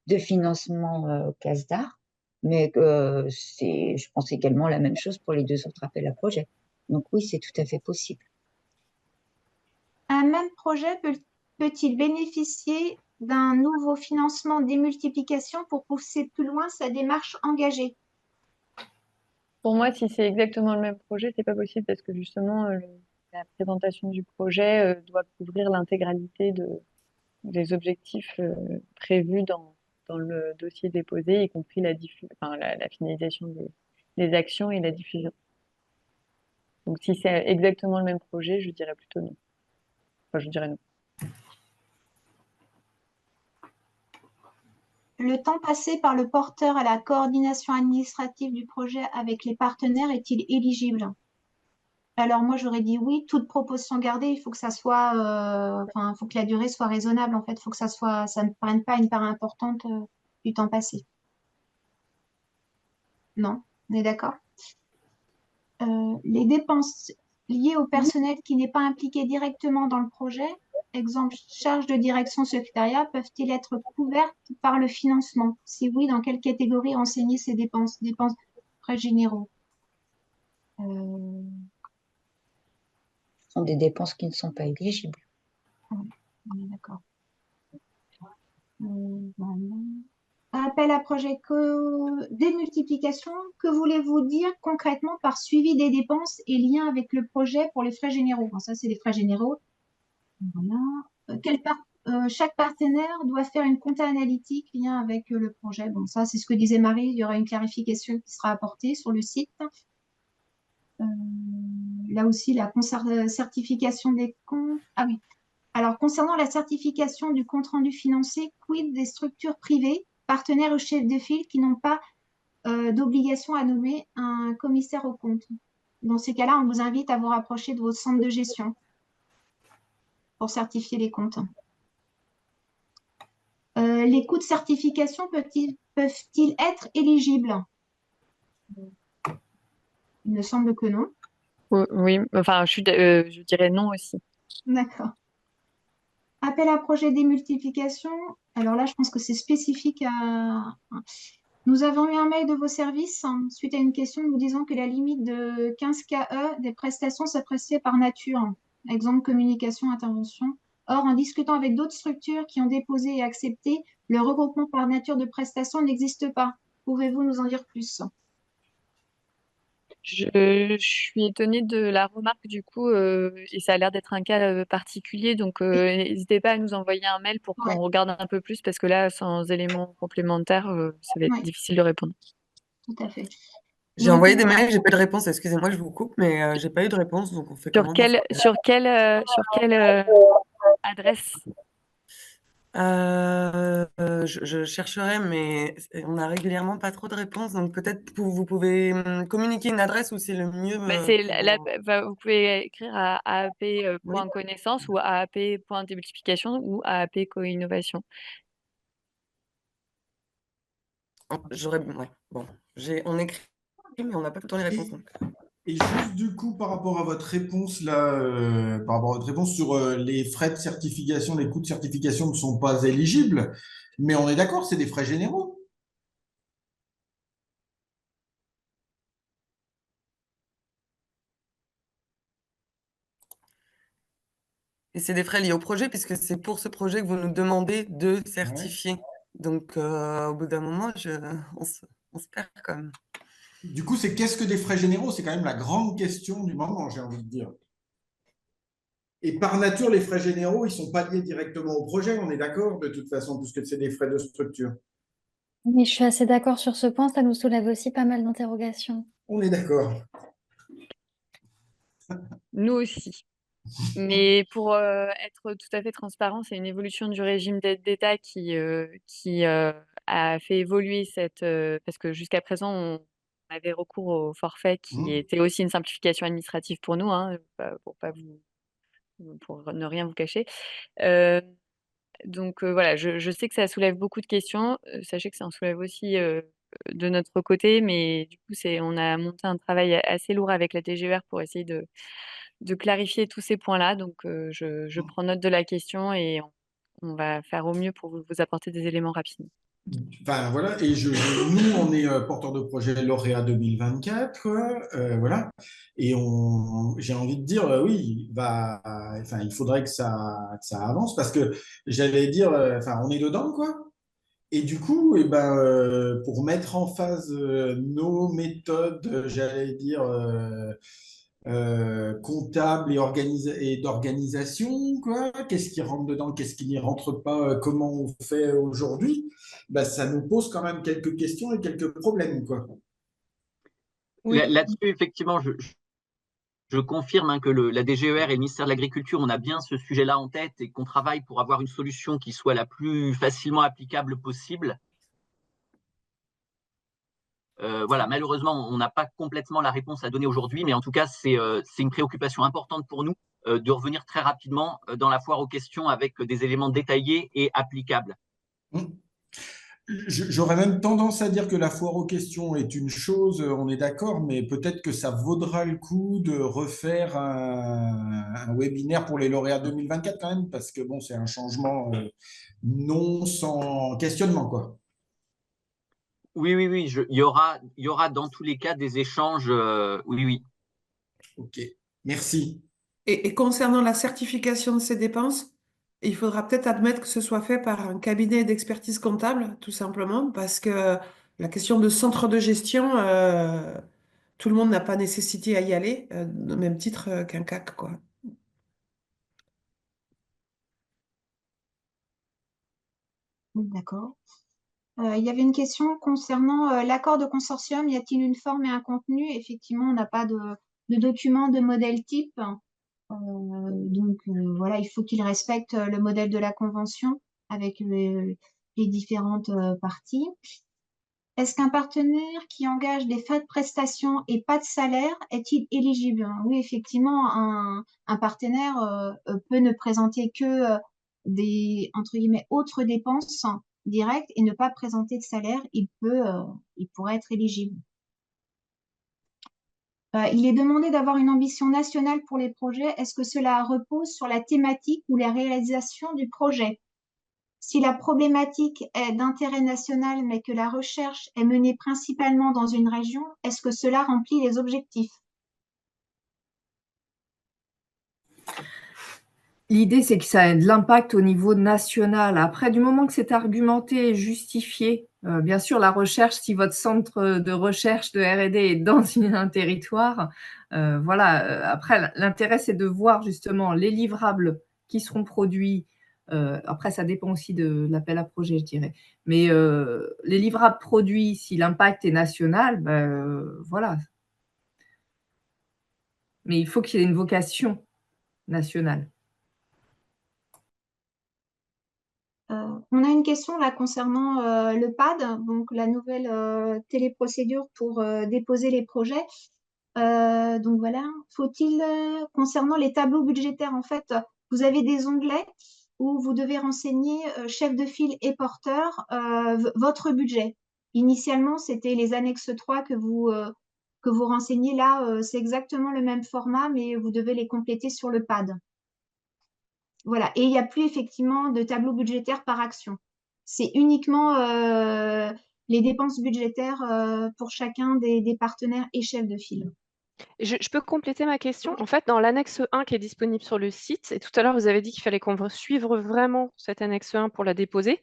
[SPEAKER 6] de financement au CASDAR, mais je pense également la même chose pour les deux autres appels à projets. Donc oui, c'est tout à fait possible.
[SPEAKER 5] Un même projet peut-il bénéficier d'un nouveau financement démultiplication pour pousser plus loin sa démarche engagée?
[SPEAKER 7] Pour moi, si c'est exactement le même projet, c'est pas possible parce que justement, la présentation du projet doit couvrir l'intégralité des objectifs prévus dans le dossier déposé, y compris la finalisation des actions et la diffusion. Donc, si c'est exactement le même projet, je dirais plutôt non. Enfin, je dirais non.
[SPEAKER 5] Le temps passé par le porteur à la coordination administrative du projet avec les partenaires est-il éligible? Alors moi j'aurais dit oui, toute proposition gardée, il faut que ça soit, enfin, faut que la durée soit raisonnable en fait, il faut que ça ne prenne pas une part importante du temps passé. Non, on est d'accord? Les dépenses liées au personnel qui n'est pas impliqué directement dans le projet, exemple charge de direction secrétariat, peuvent-ils être couvertes par le financement? Si oui, dans quelle catégorie enseigner ces dépenses? Dépenses frais généraux.
[SPEAKER 6] Ce sont des dépenses qui ne sont pas éligibles.
[SPEAKER 5] On est d'accord. Appel à projet démultiplication, que voulez-vous dire concrètement par suivi des dépenses et lien avec le projet pour les frais généraux? Bon, ça, c'est les frais généraux. Voilà. Chaque partenaire doit faire une compta analytique lien avec le projet. Bon, ça, c'est ce que disait Marie. Il y aura une clarification qui sera apportée sur le site. Là aussi, la certification des comptes. Ah oui. Alors, concernant la certification du compte-rendu financier, quid des structures privées, partenaires ou chefs de file qui n'ont pas d'obligation à nommer un commissaire aux comptes? Dans ces cas-là, on vous invite à vous rapprocher de votre centre de gestion pour certifier les comptes. Les coûts de certification peuvent-ils être éligibles? Il me semble que non.
[SPEAKER 7] Oui, enfin, je dirais non aussi.
[SPEAKER 5] D'accord. Appel à projet démultiplication. Alors là, je pense que c'est spécifique à... Nous avons eu un mail de vos services suite à une question nous disant que la limite de 15 KE des prestations s'appréciait par nature. Exemple, communication, intervention. Or, en discutant avec d'autres structures qui ont déposé et accepté, le regroupement par nature de prestations n'existe pas. Pouvez-vous nous en dire plus?
[SPEAKER 7] Je suis étonnée de la remarque du coup, et ça a l'air d'être un cas particulier, donc n'hésitez pas à nous envoyer un mail pour qu'on
[SPEAKER 5] Ouais,
[SPEAKER 7] regarde un peu plus, parce que là, sans éléments complémentaires, ça va être
[SPEAKER 5] ouais,
[SPEAKER 7] difficile de répondre.
[SPEAKER 5] tout à fait.
[SPEAKER 8] J'ai
[SPEAKER 5] Donc,
[SPEAKER 8] envoyé des mails, j'ai pas eu de réponse. Excusez-moi, je vous coupe, mais j'ai pas eu de réponse, donc on fait
[SPEAKER 7] Sur
[SPEAKER 8] comment dans ce
[SPEAKER 7] quelle,
[SPEAKER 8] cas-là?
[SPEAKER 7] sur quelle adresse?
[SPEAKER 8] Je chercherai, mais on a régulièrement pas trop de réponses, donc peut-être vous pouvez communiquer une adresse où c'est le mieux
[SPEAKER 7] Bah, vous pouvez écrire à
[SPEAKER 8] Oui,
[SPEAKER 7] aap.connaissance ou aap.démultiplication ou aap-co-innovation.
[SPEAKER 8] ouais. Bon, on écrit, mais on n'a pas tout le temps les réponses. Donc.
[SPEAKER 9] Et juste du coup, par rapport à votre réponse là, par rapport à votre réponse sur les frais de certification, les coûts de certification ne sont pas éligibles, mais on est d'accord, c'est des frais généraux.
[SPEAKER 8] Et c'est des frais liés au projet, puisque c'est pour ce projet que vous nous demandez de
[SPEAKER 9] Ouais.
[SPEAKER 8] certifier. Donc, au bout d'un moment, on se perd quand même.
[SPEAKER 9] Du coup, c'est qu'est-ce que des frais généraux? C'est quand même la grande question du moment, j'ai envie de dire. Et par nature, les frais généraux, ils ne sont pas liés directement au projet, on est d'accord, de toute façon, puisque c'est des frais de structure.
[SPEAKER 10] Mais je suis assez d'accord sur ce point, ça nous soulève aussi pas mal d'interrogations.
[SPEAKER 9] On est d'accord.
[SPEAKER 7] Nous aussi. Mais pour être tout à fait transparent, c'est une évolution du régime d'aide d'État qui a fait évoluer parce que jusqu'à présent, on avait recours au forfait qui était aussi une simplification administrative pour nous, hein, pour ne rien vous cacher. Donc voilà, je sais que ça soulève beaucoup de questions. Sachez que ça en soulève aussi de notre côté, mais du coup, on a monté un travail assez lourd avec la TGER pour essayer de clarifier tous ces points-là. Donc je prends note de la question et on va faire au mieux pour vous apporter des éléments rapidement.
[SPEAKER 9] Enfin, voilà, et nous, on est porteur de projet lauréat 2024, quoi, voilà, et j'ai envie de dire, oui, enfin, il faudrait que ça avance, parce que j'allais dire, enfin, on est dedans, quoi, et du coup, eh ben, pour mettre en phase nos méthodes, j'allais dire, comptable et d'organisation, quoi. Qu'est-ce qui rentre dedans, qu'est-ce qui n'y rentre pas, comment on fait aujourd'hui, ben, ça nous pose quand même quelques questions et quelques problèmes, quoi.
[SPEAKER 4] Oui,
[SPEAKER 1] Là-dessus, effectivement, je confirme hein, que la DGER et le ministère de l'Agriculture, on a bien ce sujet-là en tête et qu'on travaille pour avoir une solution qui soit la plus facilement applicable possible. Voilà, malheureusement, on n'a pas complètement la réponse à donner aujourd'hui, mais en tout cas, c'est une préoccupation importante pour nous de revenir très rapidement dans la foire aux questions avec des éléments détaillés et applicables.
[SPEAKER 9] J'aurais même tendance à dire que la foire aux questions est une chose, on est d'accord, mais peut-être que ça vaudra le coup de refaire un webinaire pour les lauréats 2024 quand même, parce que bon, c'est un changement non sans questionnement, quoi.
[SPEAKER 1] Oui, il y aura dans tous les cas des échanges. Oui, oui.
[SPEAKER 9] Ok, merci.
[SPEAKER 11] Et concernant la certification de ces dépenses, il faudra peut-être admettre que ce soit fait par un cabinet d'expertise comptable, tout simplement, parce que la question de centre de gestion, tout le monde n'a pas nécessité à y aller, au même titre qu'un CAC, quoi.
[SPEAKER 5] D'accord. Il y avait une question concernant l'accord de consortium. Y a-t-il une forme et un contenu? Effectivement, on n'a pas de document de modèle type. Donc voilà, il faut qu'il respecte le modèle de la convention avec les différentes parties. Est-ce qu'un partenaire qui engage des frais de prestations et pas de salaire est-il éligible? Oui, effectivement, un partenaire peut ne présenter que des, entre guillemets, autres dépenses directes et ne pas présenter de salaire. Il pourrait être éligible. Il est demandé d'avoir une ambition nationale pour les projets. Est-ce que cela repose sur la thématique ou la réalisation du projet? Si la problématique est d'intérêt national, mais que la recherche est menée principalement dans une région, est-ce que cela remplit les objectifs?
[SPEAKER 2] L'idée, c'est que ça ait de l'impact au niveau national. Après, du moment que c'est argumenté et justifié, bien sûr, la recherche, si votre centre de recherche de R&D est dans un territoire, voilà. Après, l'intérêt, c'est de voir justement les livrables qui seront produits. Après, ça dépend aussi de l'appel à projet, je dirais. Mais les livrables produits, si l'impact est national, voilà. Mais il faut qu'il y ait une vocation nationale.
[SPEAKER 5] On a une question là concernant le PAD, donc la nouvelle téléprocédure pour déposer les projets. Donc voilà, faut-il, concernant les tableaux budgétaires, en fait, vous avez des onglets où vous devez renseigner chef de file et porteur votre budget. Initialement, c'était les annexes 3 que vous renseignez. Là, c'est exactement le même format, mais vous devez les compléter sur le PAD. Voilà, et il n'y a plus effectivement de tableau budgétaire par action. C'est uniquement les dépenses budgétaires pour chacun des partenaires et chefs de file.
[SPEAKER 12] Je peux compléter ma question? En fait, dans l'annexe 1 qui est disponible sur le site, et tout à l'heure, vous avez dit qu'il fallait qu'on suivre vraiment cette annexe 1 pour la déposer.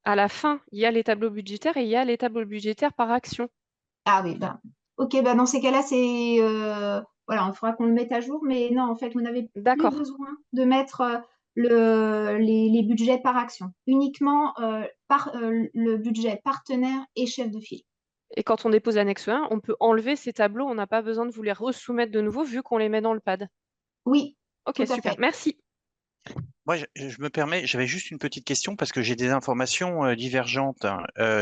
[SPEAKER 12] À la fin, il y a les tableaux budgétaires et il y a les tableaux budgétaires par action.
[SPEAKER 5] Ah oui, ok, dans ces cas-là, c'est voilà, il faudra qu'on le mette à jour, mais non, en fait, on n'avait plus besoin de mettre les budgets par action, uniquement le budget partenaire et chef de file.
[SPEAKER 12] Et quand on dépose l'annexe 1, on peut enlever ces tableaux, on n'a pas besoin de vous les resoumettre de nouveau vu qu'on les met dans le PAD.
[SPEAKER 5] Oui.
[SPEAKER 12] Ok, super, merci.
[SPEAKER 13] Moi, je me permets, j'avais juste une petite question parce que j'ai des informations divergentes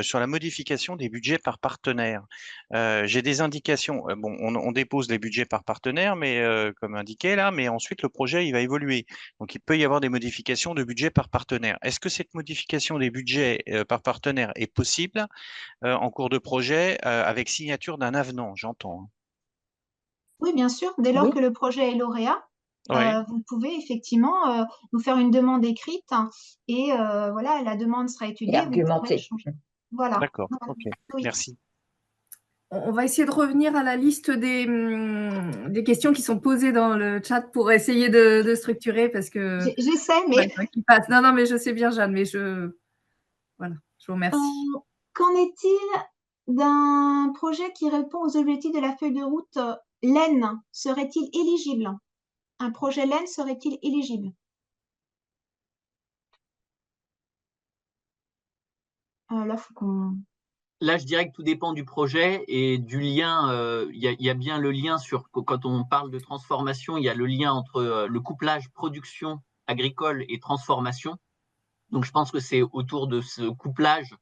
[SPEAKER 13] sur la modification des budgets par partenaire. J'ai des indications. Bon, on dépose les budgets par partenaire, mais comme indiqué là, mais ensuite le projet il va évoluer. Donc il peut y avoir des modifications de budget par partenaire. Est-ce que cette modification des budgets par partenaire est possible en cours de projet avec signature d'un avenant, j'entends?
[SPEAKER 5] Oui, bien sûr. Dès lors que le projet est lauréat, vous pouvez effectivement nous faire une demande écrite et voilà, la demande sera étudiée.
[SPEAKER 6] Et argumentée.
[SPEAKER 5] Voilà.
[SPEAKER 13] D'accord, ok,
[SPEAKER 5] Oui.
[SPEAKER 13] merci.
[SPEAKER 2] On va essayer de revenir à la liste des questions qui sont posées dans le chat pour essayer de structurer parce que
[SPEAKER 5] J'essaie, mais
[SPEAKER 2] ouais, le temps qui passe. Non, mais je sais bien, Jeanne, mais voilà, je vous remercie.
[SPEAKER 5] qu'en est-il d'un projet qui répond aux objectifs de la feuille de route LAIN? Serait-il éligible? Un projet LAIN serait-il éligible? Là, faut qu'on...
[SPEAKER 1] Là, je dirais que tout dépend du projet et du lien. Il y a bien le lien quand on parle de transformation, il y a le lien entre le couplage production agricole et transformation. Donc, je pense que c'est autour de ce couplage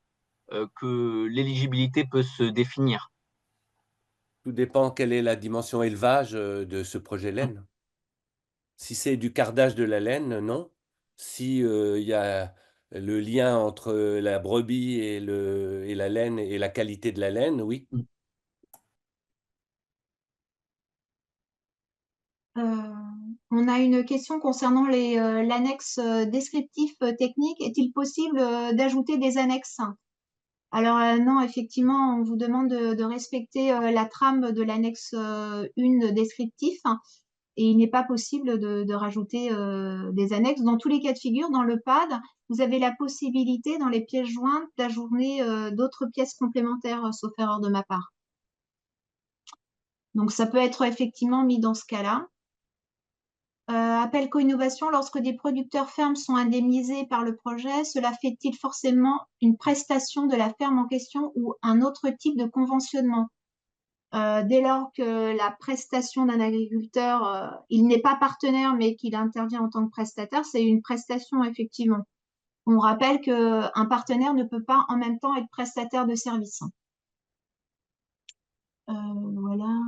[SPEAKER 1] que l'éligibilité peut se définir.
[SPEAKER 3] Tout dépend quelle est la dimension élevage de ce projet laine. Si c'est du cardage de la laine, non. Si il y a le lien entre la brebis et la laine et la qualité de la laine, oui.
[SPEAKER 5] On a une question concernant l'annexe descriptif technique. Est-il possible d'ajouter des annexes? Alors non, effectivement, on vous demande de respecter la trame de l'annexe 1 descriptif et il n'est pas possible de rajouter des annexes. Dans tous les cas de figure, dans le PAD, vous avez la possibilité dans les pièces jointes d'ajouter d'autres pièces complémentaires, sauf erreur de ma part. Donc ça peut être effectivement mis dans ce cas-là. Appel co-innovation, lorsque des producteurs fermes sont indemnisés par le projet, cela fait-il forcément une prestation de la ferme en question ou un autre type de conventionnement? Dès lors que la prestation d'un agriculteur, il n'est pas partenaire mais qu'il intervient en tant que prestataire, c'est une prestation effectivement. On rappelle qu'un partenaire ne peut pas en même temps être prestataire de service. Voilà.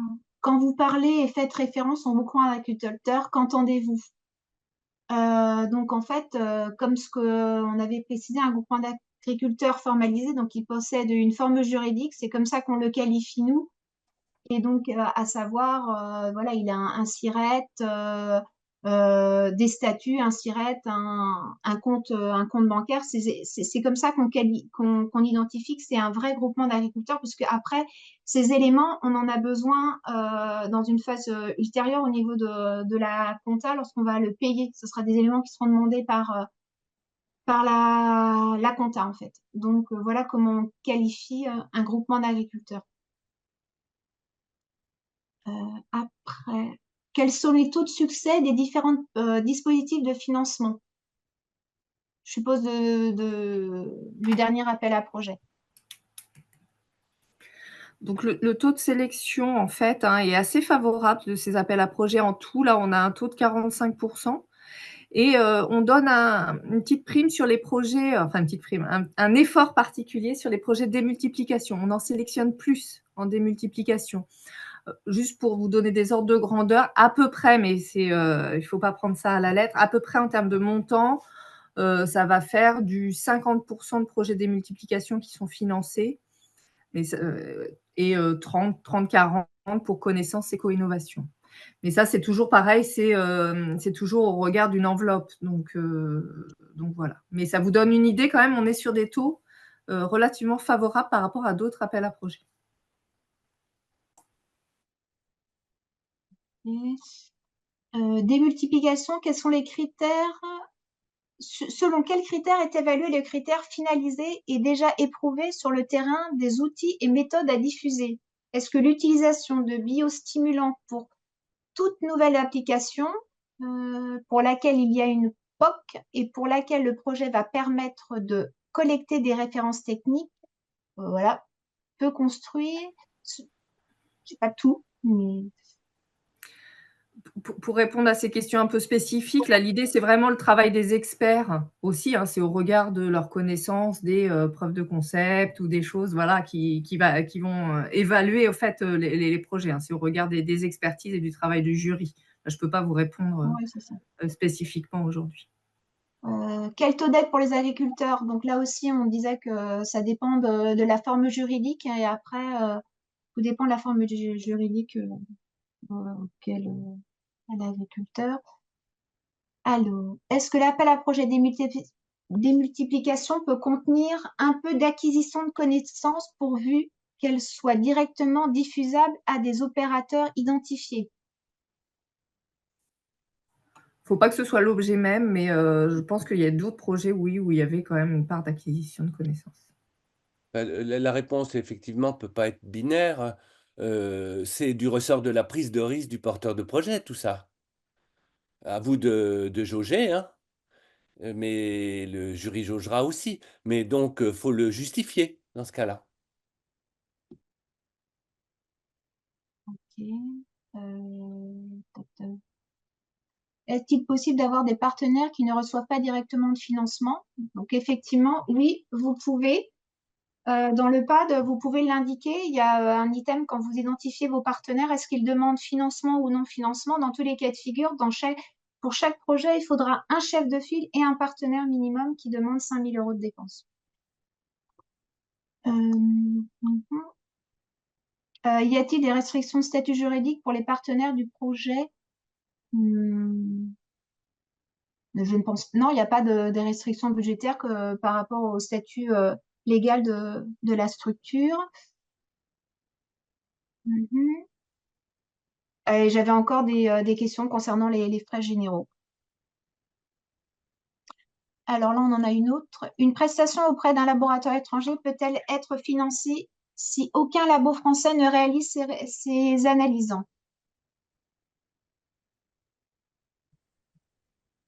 [SPEAKER 5] Quand vous parlez et faites référence au groupement agriculteur, qu'entendez-vous? Donc en fait, comme ce qu'on avait précisé, un groupement d'agriculteurs formalisé, donc il possède une forme juridique, c'est comme ça qu'on le qualifie nous. Et donc, à savoir, voilà, il a un SIRET, des statuts, un SIRET, un compte bancaire. C'est comme ça qu'on identifie que c'est un vrai groupement d'agriculteurs, puisque après, ces éléments, on en a besoin dans une phase ultérieure au niveau de la compta lorsqu'on va le payer. Ce sera des éléments qui seront demandés par la compta, en fait. Donc, voilà comment on qualifie un groupement d'agriculteurs. Après, quels sont les taux de succès des différents dispositifs de financement? Je suppose du dernier appel à projet.
[SPEAKER 2] Donc, le taux de sélection, en fait, est assez favorable de ces appels à projets. En tout, là, on a un taux de 45%. Et on donne une petite prime sur les projets, enfin une petite prime, un effort particulier sur les projets de démultiplication. On en sélectionne plus en démultiplication. Juste pour vous donner des ordres de grandeur, à peu près, mais il ne faut pas prendre ça à la lettre, à peu près en termes de montant, ça va faire du 50% de projets de démultiplication qui sont financés et 30-40 pour connaissance et co-innovation. Mais ça, c'est toujours pareil, c'est toujours au regard d'une enveloppe. Donc voilà. Mais ça vous donne une idée quand même, on est sur des taux relativement favorables par rapport à d'autres appels à projets.
[SPEAKER 5] Démultiplication, quels sont les critères? Selon quels critères est évalué le critère finalisé et déjà éprouvé sur le terrain des outils et méthodes à diffuser? Est-ce que l'utilisation de biostimulants pour toute nouvelle application pour laquelle il y a une POC et pour laquelle le projet va permettre de collecter des références techniques, voilà, peut construire, je sais pas tout, mais...
[SPEAKER 2] Pour répondre à ces questions un peu spécifiques, là, l'idée, c'est vraiment le travail des experts aussi. C'est au regard de leur connaissance des preuves de concept ou des choses voilà, qui vont évaluer au fait, les projets. C'est au regard des expertises et du travail du jury. Là, je ne peux pas vous répondre spécifiquement aujourd'hui.
[SPEAKER 5] Quel taux d'aide pour les agriculteurs? Donc là aussi, on disait que ça dépend de la forme juridique et après, tout dépend de la forme juridique auquel l'agriculteur. Alors, est-ce que l'appel à projet démultiplication peut contenir un peu d'acquisition de connaissances pourvu qu'elle soit directement diffusable à des opérateurs identifiés.
[SPEAKER 2] Faut pas que ce soit l'objet même, mais je pense qu'il y a d'autres projets, oui, où il y avait quand même une part d'acquisition de connaissances.
[SPEAKER 3] La réponse, effectivement, peut pas être binaire. C'est du ressort de la prise de risque du porteur de projet, tout ça. À vous de jauger, hein, mais le jury jaugera aussi. Mais donc, faut le justifier dans ce cas-là.
[SPEAKER 5] Ok. Est-il possible d'avoir des partenaires qui ne reçoivent pas directement de financement? Donc effectivement, oui, vous pouvez. Dans le PAD, vous pouvez l'indiquer. Il y a un item quand vous identifiez vos partenaires. Est-ce qu'ils demandent financement ou non financement? Dans tous les cas de figure, pour chaque projet, il faudra un chef de file et un partenaire minimum qui demande 5 000 € de dépenses. Y a-t-il des restrictions de statut juridique pour les partenaires du projet? Je ne pense non, il n'y a pas de restrictions budgétaires par rapport au statut légal de la structure. Et j'avais encore des questions concernant les frais généraux. Alors là, on en a une autre. Une prestation auprès d'un laboratoire étranger peut-elle être financée si aucun labo français ne réalise ses analyses?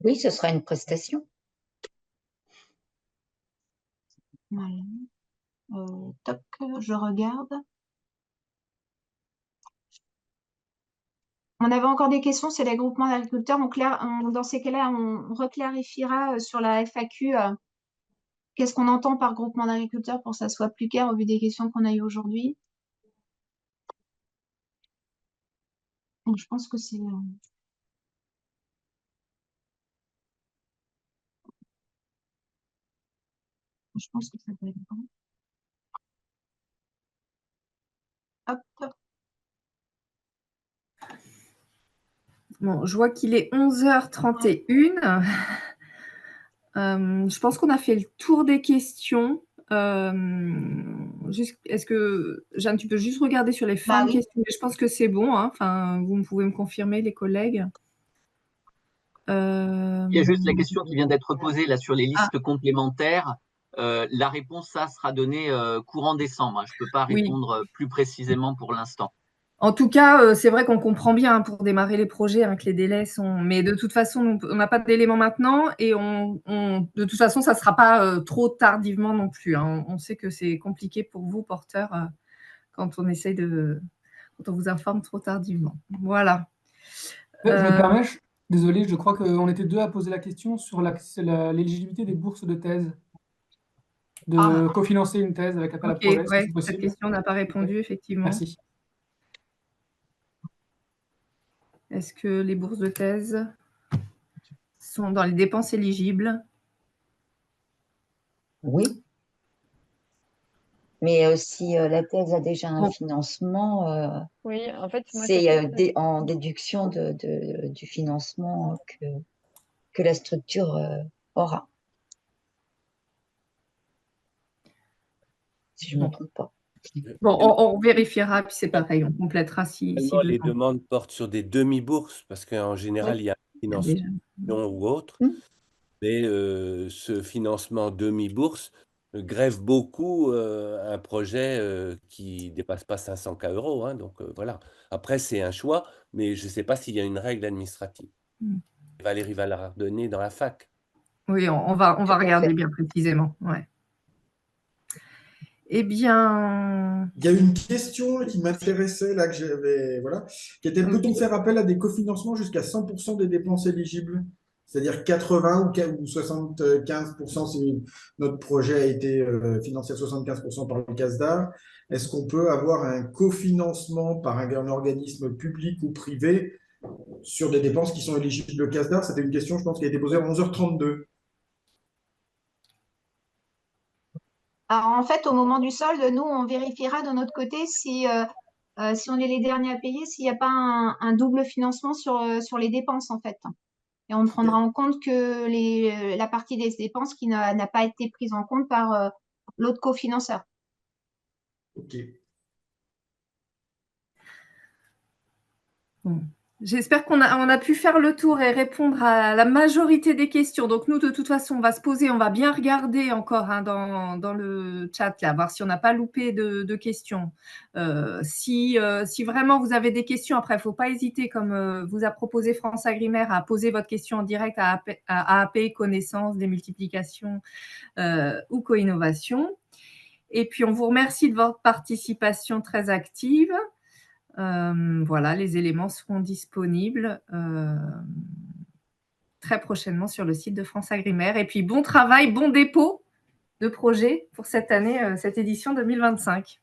[SPEAKER 6] Oui, ce sera une prestation.
[SPEAKER 5] Voilà. Toc, je regarde. On avait encore des questions, c'est les groupements d'agriculteurs. Donc là, dans ces cas-là, on reclarifiera sur la FAQ qu'est-ce qu'on entend par groupement d'agriculteurs pour que ça soit plus clair au vu des questions qu'on a eues aujourd'hui. Donc, je pense que c'est... Je pense que ça doit être bon. Hop.
[SPEAKER 2] Bon, je vois qu'il est 11h31. Je pense qu'on a fait le tour des questions. Est-ce que, Jeanne, tu peux juste regarder sur les fins de questions? Je pense que c'est bon. Hein. Enfin, vous pouvez me confirmer, les collègues.
[SPEAKER 1] Il y a juste la question qui vient d'être posée là sur les listes complémentaires. La réponse, ça sera donnée courant décembre. Je ne peux pas répondre plus précisément pour l'instant.
[SPEAKER 2] En tout cas, c'est vrai qu'on comprend bien pour démarrer les projets que les délais sont… Mais de toute façon, on n'a pas d'éléments maintenant et de toute façon, ça ne sera pas trop tardivement non plus. Hein. On sait que c'est compliqué pour vous, porteurs, quand on essaie quand on vous informe trop tardivement. Voilà.
[SPEAKER 14] Je me permets, désolé, je crois qu'on était deux à poser la question sur l'éligibilité des bourses de thèse. De cofinancer une thèse avec appel à projet, est-ce que c'est possible?
[SPEAKER 2] Cette question n'a pas répondu, effectivement.
[SPEAKER 14] Merci.
[SPEAKER 2] Est-ce que les bourses de thèse sont dans les dépenses éligibles?
[SPEAKER 6] Oui. Mais si la thèse a déjà un financement,
[SPEAKER 7] oui, en fait,
[SPEAKER 6] c'est en déduction du financement que la structure aura. Si je ne me trompe pas.
[SPEAKER 2] Bon, on vérifiera, puis c'est pareil, on complétera si
[SPEAKER 3] les demandes portent sur des demi-bourses, parce qu'en général, il y a un financement ou autre. Mais ce financement demi-bourse grève beaucoup un projet qui ne dépasse pas 500 000 €. Hein, donc voilà. Après, c'est un choix, mais je ne sais pas s'il y a une règle administrative. Valérie va la redonner dans la fac.
[SPEAKER 2] Oui, on va regarder bien précisément. Ouais. Eh bien…
[SPEAKER 9] Il y a une question qui m'intéressait, là, que j'avais, voilà, qui était, peut-on faire appel à des cofinancements jusqu'à 100% des dépenses éligibles? C'est-à-dire 80 ou 75% si notre projet a été financé à 75% par le CASDAR. Est-ce qu'on peut avoir un cofinancement par un organisme public ou privé sur des dépenses qui sont éligibles au CASDAR? C'était une question, je pense, qui a été posée à 11h32.
[SPEAKER 5] Alors, en fait, au moment du solde, nous, on vérifiera de notre côté si on est les derniers à payer, s'il n'y a pas un double financement sur les dépenses, en fait. Et on ne prendra en compte que la partie des dépenses qui n'a pas été prise en compte par l'autre cofinanceur.
[SPEAKER 9] Ok.
[SPEAKER 2] Bon. J'espère qu'on a pu faire le tour et répondre à la majorité des questions. Donc, nous, de toute façon, on va se poser, on va bien regarder encore dans le chat, là, voir si on n'a pas loupé de questions. Si vraiment vous avez des questions, après, il ne faut pas hésiter, comme vous a proposé France Agrimaire, à poser votre question en direct à AP, connaissance, démultiplication ou co-innovation. Et puis, on vous remercie de votre participation très active. Voilà, les éléments seront disponibles très prochainement sur le site de France Agrimaire. Et puis, bon travail, bon dépôt de projet pour cette année, cette édition 2025.